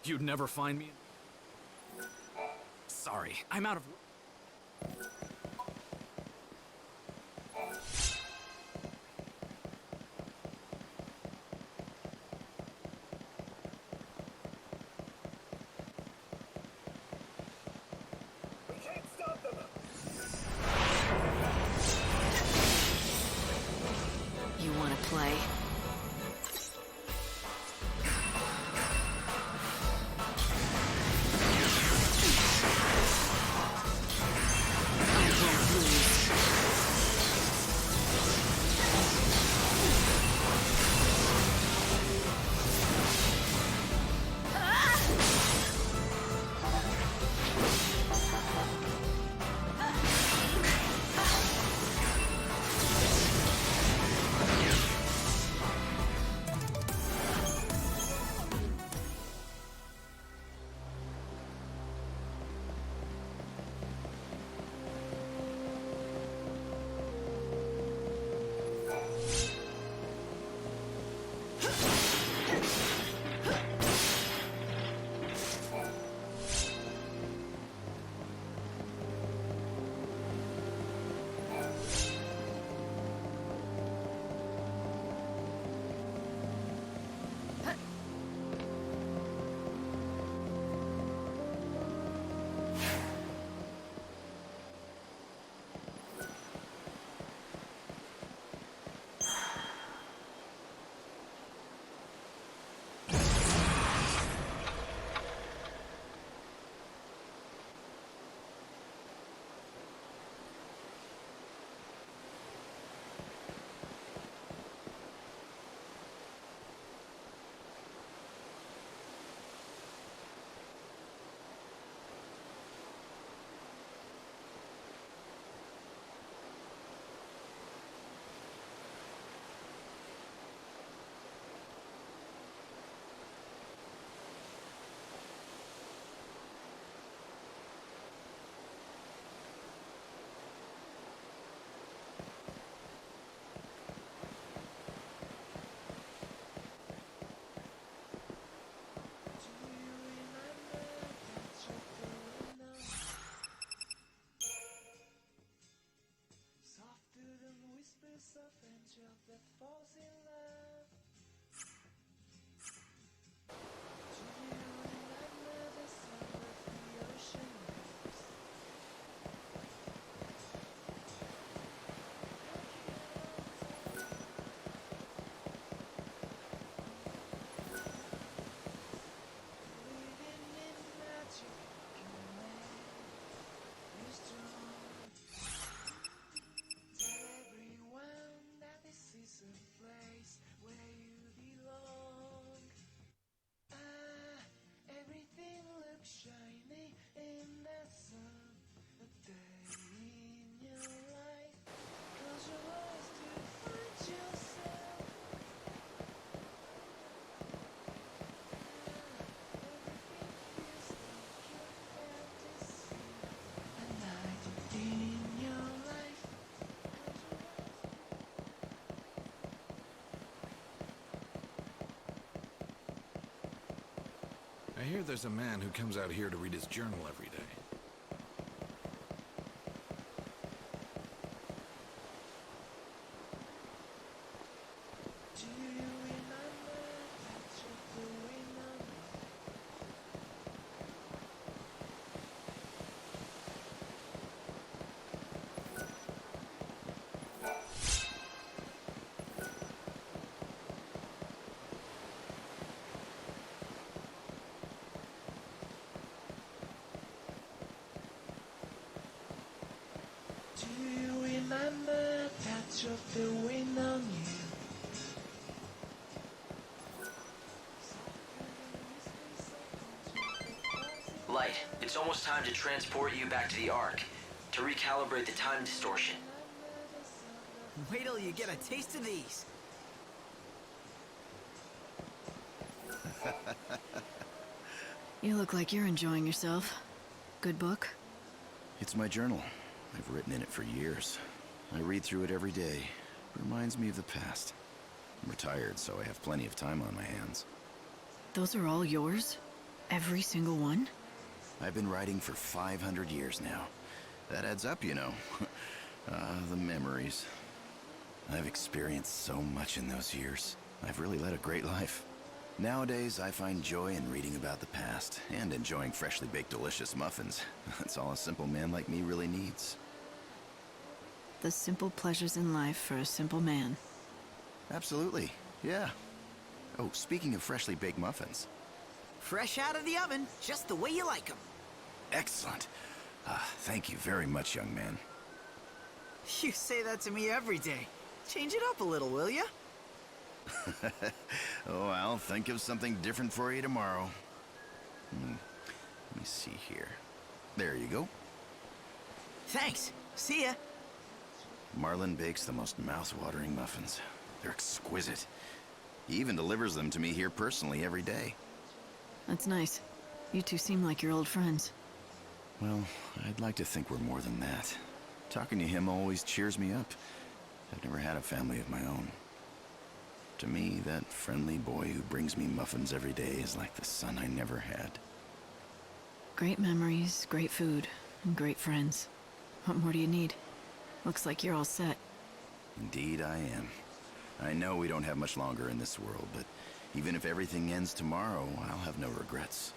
You'd never find me. Sorry, I'm out of... You want to play? I hear there's a man who comes out here to read his journal every day. of the wind on you. Light, it's almost time to transport you back to the Ark, to recalibrate the time distortion. Wait till you get a taste of these. You look like you're enjoying yourself. Good book? It's my journal. I've written in it for years. I read through it every day. Reminds me of the past. I'm retired, so I have plenty of time on my hands. Those are all yours? Every single one? I've been writing for 500 years now. That adds up, you know. The memories. I've experienced so much in those years. I've really led a great life. Nowadays, I find joy in reading about the past and enjoying freshly baked delicious muffins. That's all a simple man like me really needs. The simple pleasures in life for a simple man. Absolutely, yeah. Oh, speaking of freshly baked muffins. Fresh out of the oven, just the way you like them. Excellent. Thank you very much, young man. You say that to me every day. Change it up a little, will ya? Oh, I'll think of something different for you tomorrow. Let me see here. There you go. Thanks. See ya. Marlin bakes the most mouth-watering muffins. They're exquisite. He even delivers them to me here personally every day. That's nice. You two seem like you're old friends. Well, I'd like to think we're more than that. Talking to him always cheers me up. I've never had a family of my own. To me, that friendly boy who brings me muffins every day is like the son I never had. Great memories, great food, and great friends. What more do you need? Looks like you're all set. Indeed I am. I know we don't have much longer in this world, but even if everything ends tomorrow, I'll have no regrets.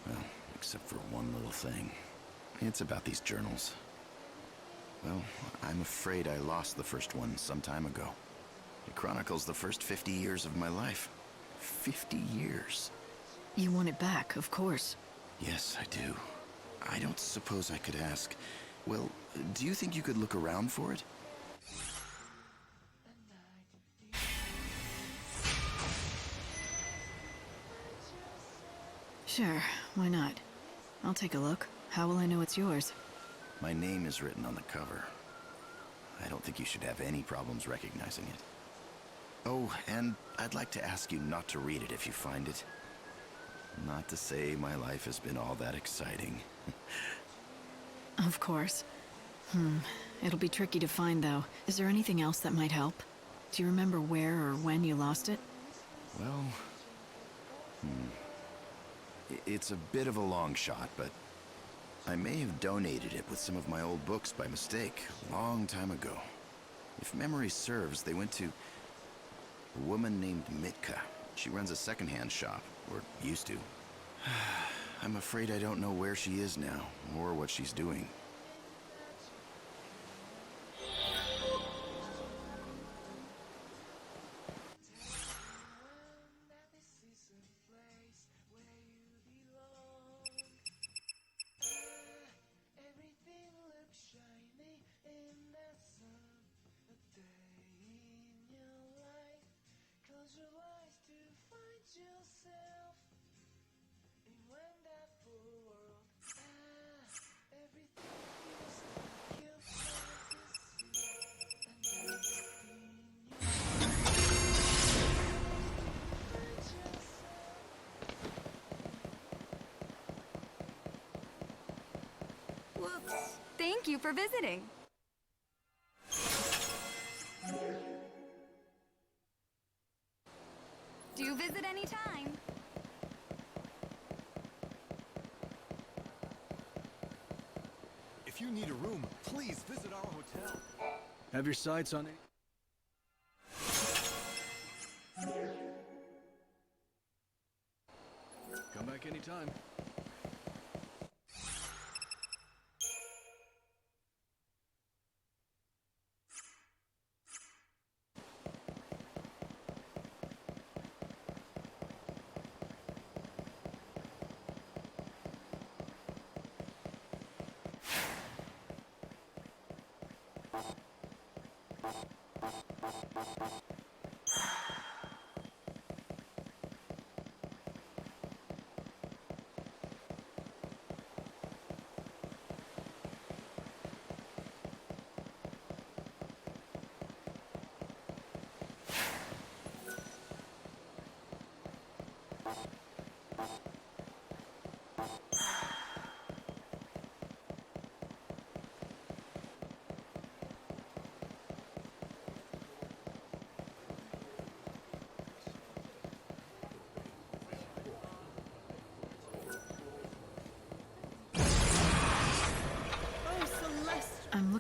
Well, except for one little thing. It's about these journals. Well, I'm afraid I lost the first one some time ago. It chronicles the first 50 years of my life. 50 years. You want it back, of course. Yes, I do. I don't suppose I could ask. Well, do you think you could look around for it? Sure, why not? I'll take a look. How will I know it's yours? My name is written on the cover. I don't think you should have any problems recognizing it. Oh, and I'd like to ask you not to read it if you find it. Not to say my life has been all that exciting. Of course. It'll be tricky to find, though. Is there anything else that might help? Do you remember where or when you lost it? Well... It's a bit of a long shot, but I may have donated it with some of my old books by mistake, a long time ago. If memory serves, they went to a woman named Mitka. She runs a secondhand shop, or used to. I'm afraid I don't know where she is now, or what she's doing. Whoops. Thank you for visiting. Do visit anytime. If you need a room, please visit our hotel. Have your sights on it. Come back anytime.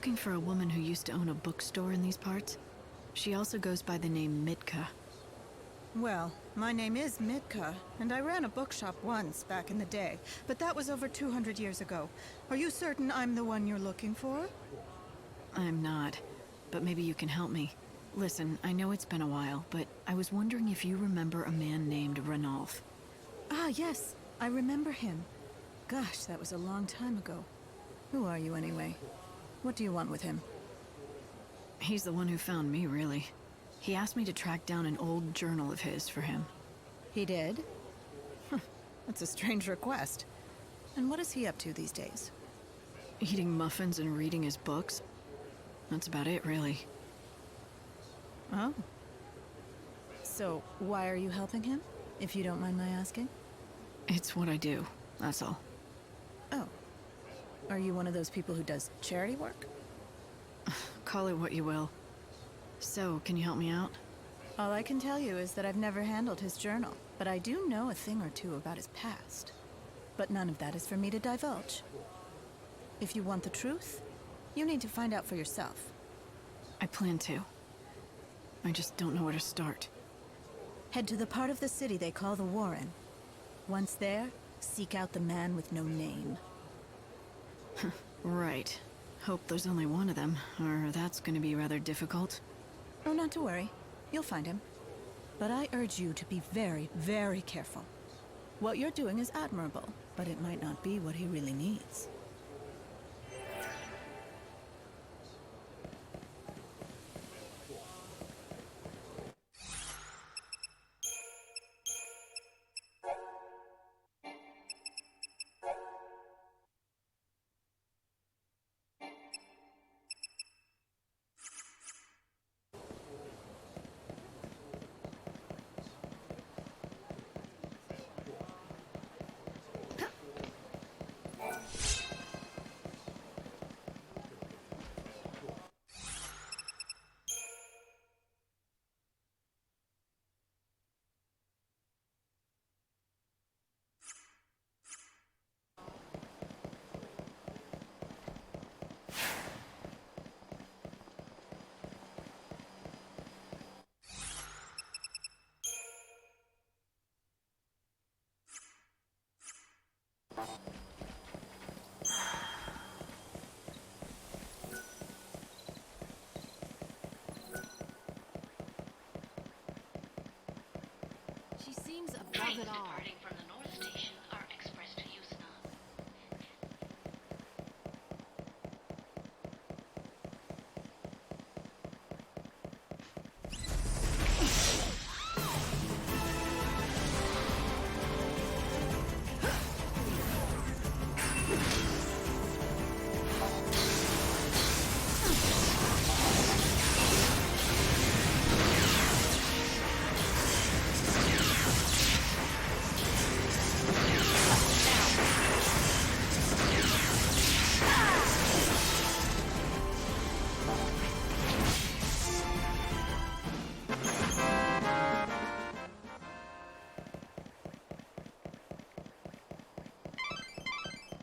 looking for a woman who used to own a bookstore in these parts. She also goes by the name Mitka. Well, my name is Mitka, and I ran a bookshop once back in the day, but that was over 200 years ago. Are you certain I'm the one you're looking for? I'm not, but maybe you can help me. Listen, I know it's been a while, but I was wondering if you remember a man named Ranulf. Ah, yes, I remember him. Gosh, that was a long time ago. Who are you anyway? What do you want with him? He's the one who found me, really. He asked me to track down an old journal of his for him. He did? That's a strange request. And what is he up to these days? Eating muffins and reading his books. That's about it, really. Oh. So, why are you helping him, if you don't mind my asking? It's what I do, that's all. Oh. Are you one of those people who does charity work? Call it what you will. So, can you help me out? All I can tell you is that I've never handled his journal, but I do know a thing or two about his past. But none of that is for me to divulge. If you want the truth, you need to find out for yourself. I plan to. I just don't know where to start. Head to the part of the city they call the Warren. Once there, seek out the man with no name. Right. Hope there's only one of them, or that's gonna be rather difficult. Oh, not to worry. You'll find him. But I urge you to be very, very careful. What you're doing is admirable, but it might not be what he really needs. She seems above it all. Departing from the North Station are expressed to Yusna.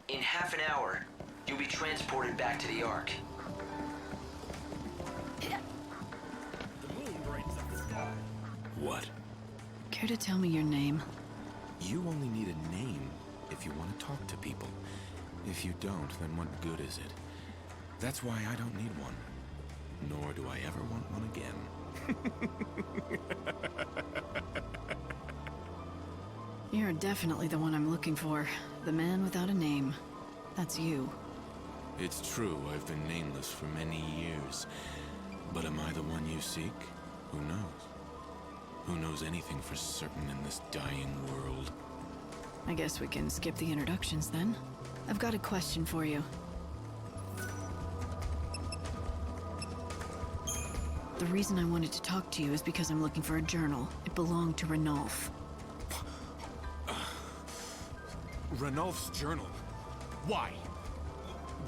In half an hour, you'll be transported back to the Ark. The moon brightens up the sky. What? Care to tell me your name? You only need a name if you want to talk to people. If you don't, then what good is it? That's why I don't need one. Nor do I ever want one again. You're definitely the one I'm looking for. The man without a name. That's you. It's true, I've been nameless for many years. But am I the one you seek? Who knows? Who knows anything for certain in this dying world? I guess we can skip the introductions then. I've got a question for you. The reason I wanted to talk to you is because I'm looking for a journal. It belonged to Ranulf. Ranulf's journal? Why?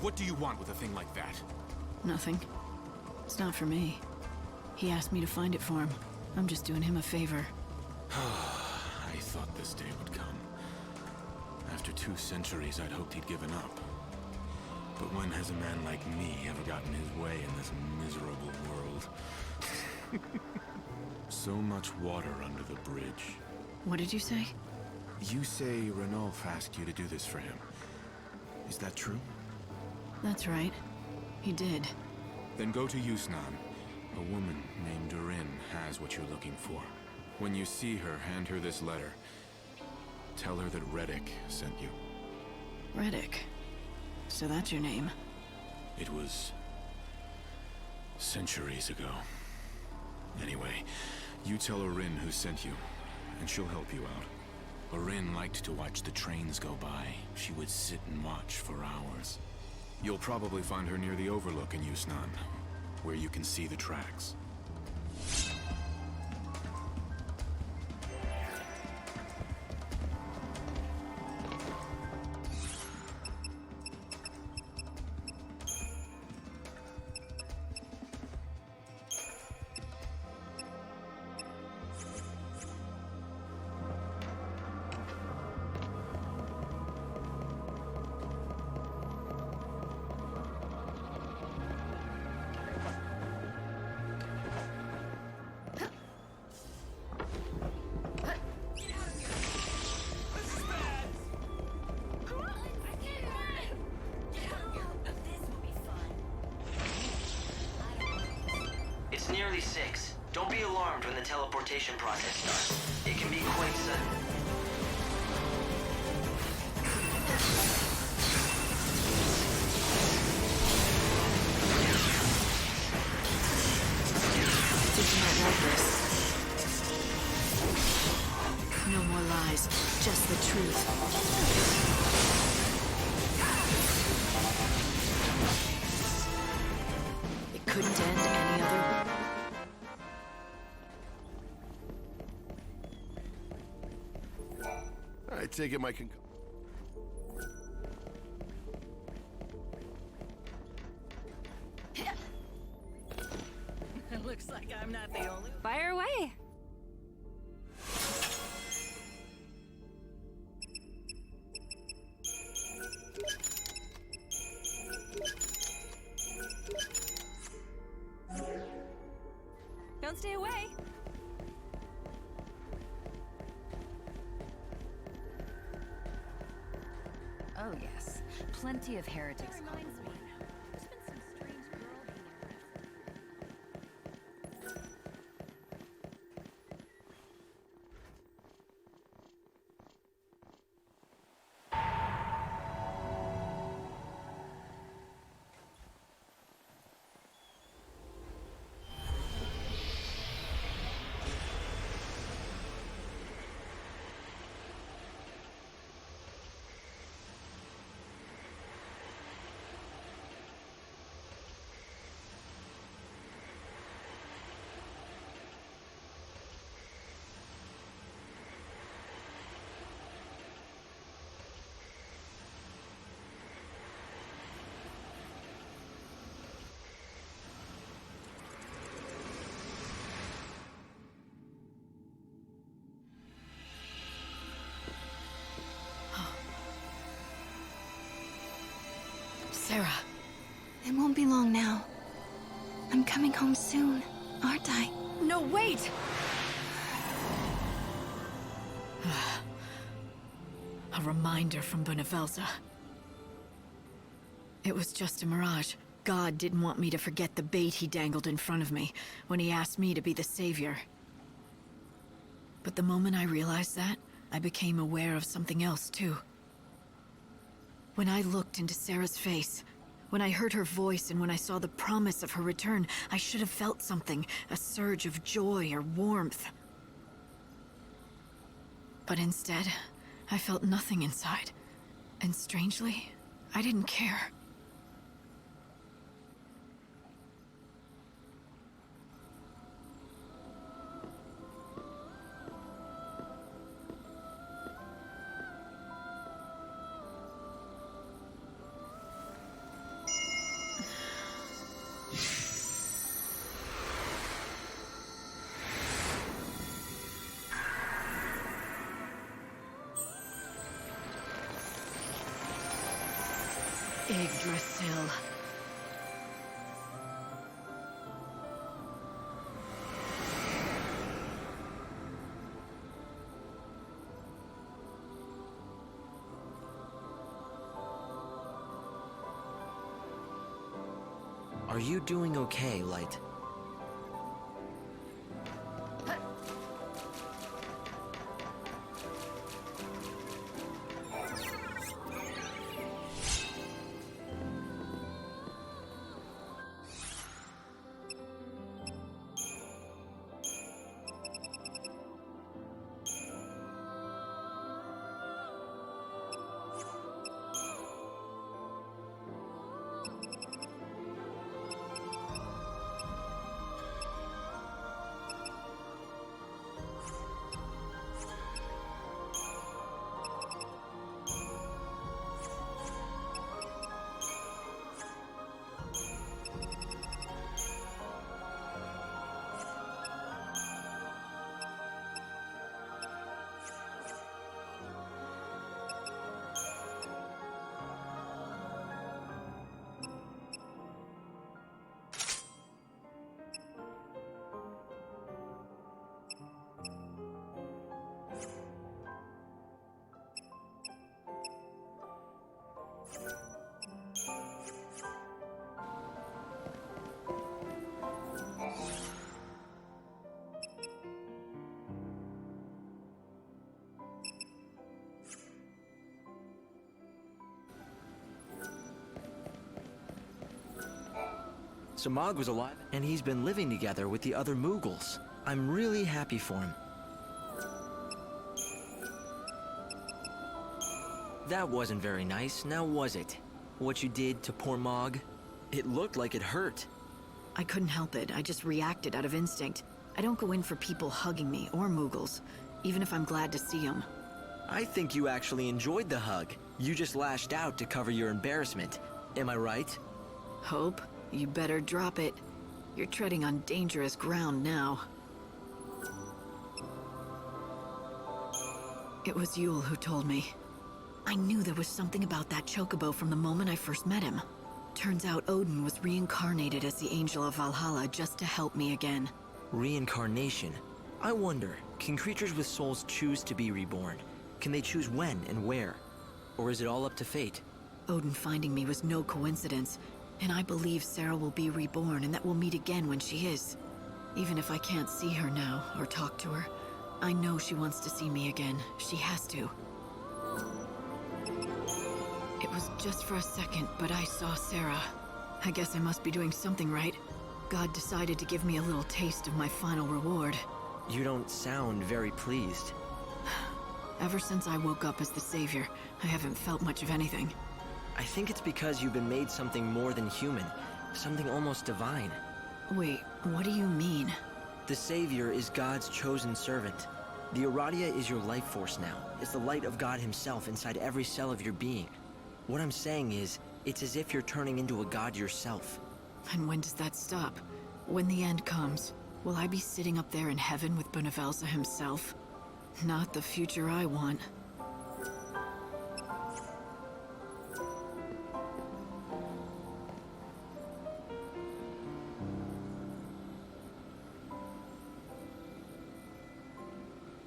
What do you want with a thing like that? Nothing. It's not for me. He asked me to find it for him. I'm just doing him a favor. I thought this day would come. After 2 centuries, I'd hoped he'd given up. But when has a man like me ever gotten his way in this miserable world? So much water under the bridge. What did you say? You say Ranulf asked you to do this for him. Is that true? That's right. He did. Then go to Yusnan. A woman named Durin has what you're looking for. When you see her, hand her this letter. Tell her that Reddick sent you. Reddick. So that's your name. It was centuries ago. Anyway, you tell Orin who sent you, and she'll help you out. Orin liked to watch the trains go by. She would sit and watch for hours. You'll probably find her near the Overlook in Yusnan, where you can see the tracks. It's nearly 6. Don't be alarmed when the teleportation process starts. It can be quite sudden. Did you not like this? No more lies, just the truth. It couldn't end any other way. I take it my Looks like I'm not the only. Fire away. Don't stay away. Oh, yes. Plenty of heretics call the way. Sarah. It won't be long now. I'm coming home soon, aren't I? No, wait! A reminder from Benevelza. It was just a mirage. God didn't want me to forget the bait he dangled in front of me when he asked me to be the savior. But the moment I realized that, I became aware of something else, too. When I looked into Sarah's face, when I heard her voice and when I saw the promise of her return, I should have felt something, a surge of joy or warmth. But instead, I felt nothing inside. And strangely, I didn't care. Are you doing okay, Light? Samag was alive, and he's been living together with the other Mughals. I'm really happy for him. That wasn't very nice, now was it? What you did to poor Mog? It looked like it hurt. I couldn't help it. I just reacted out of instinct. I don't go in for people hugging me or Mughals, even if I'm glad to see them. I think you actually enjoyed the hug. You just lashed out to cover your embarrassment. Am I right? Hope, you better drop it. You're treading on dangerous ground now. It was Yule who told me. I knew there was something about that chocobo from the moment I first met him. Turns out Odin was reincarnated as the Angel of Valhalla just to help me again. Reincarnation? I wonder, can creatures with souls choose to be reborn? Can they choose when and where? Or is it all up to fate? Odin finding me was no coincidence, and I believe Sarah will be reborn and that we'll meet again when she is. Even if I can't see her now or talk to her, I know she wants to see me again. She has to. It was just for a second, but I saw Sarah. I guess I must be doing something right. God decided to give me a little taste of my final reward. You don't sound very pleased. Ever since I woke up as the Savior, I haven't felt much of anything. I think it's because you've been made something more than human, something almost divine. Wait, what do you mean? The Savior is God's chosen servant. The Aradia is your life force now. It's the light of God himself inside every cell of your being. What I'm saying is, it's as if you're turning into a god yourself. And when does that stop? When the end comes, will I be sitting up there in heaven with Benevelsa himself? Not the future I want.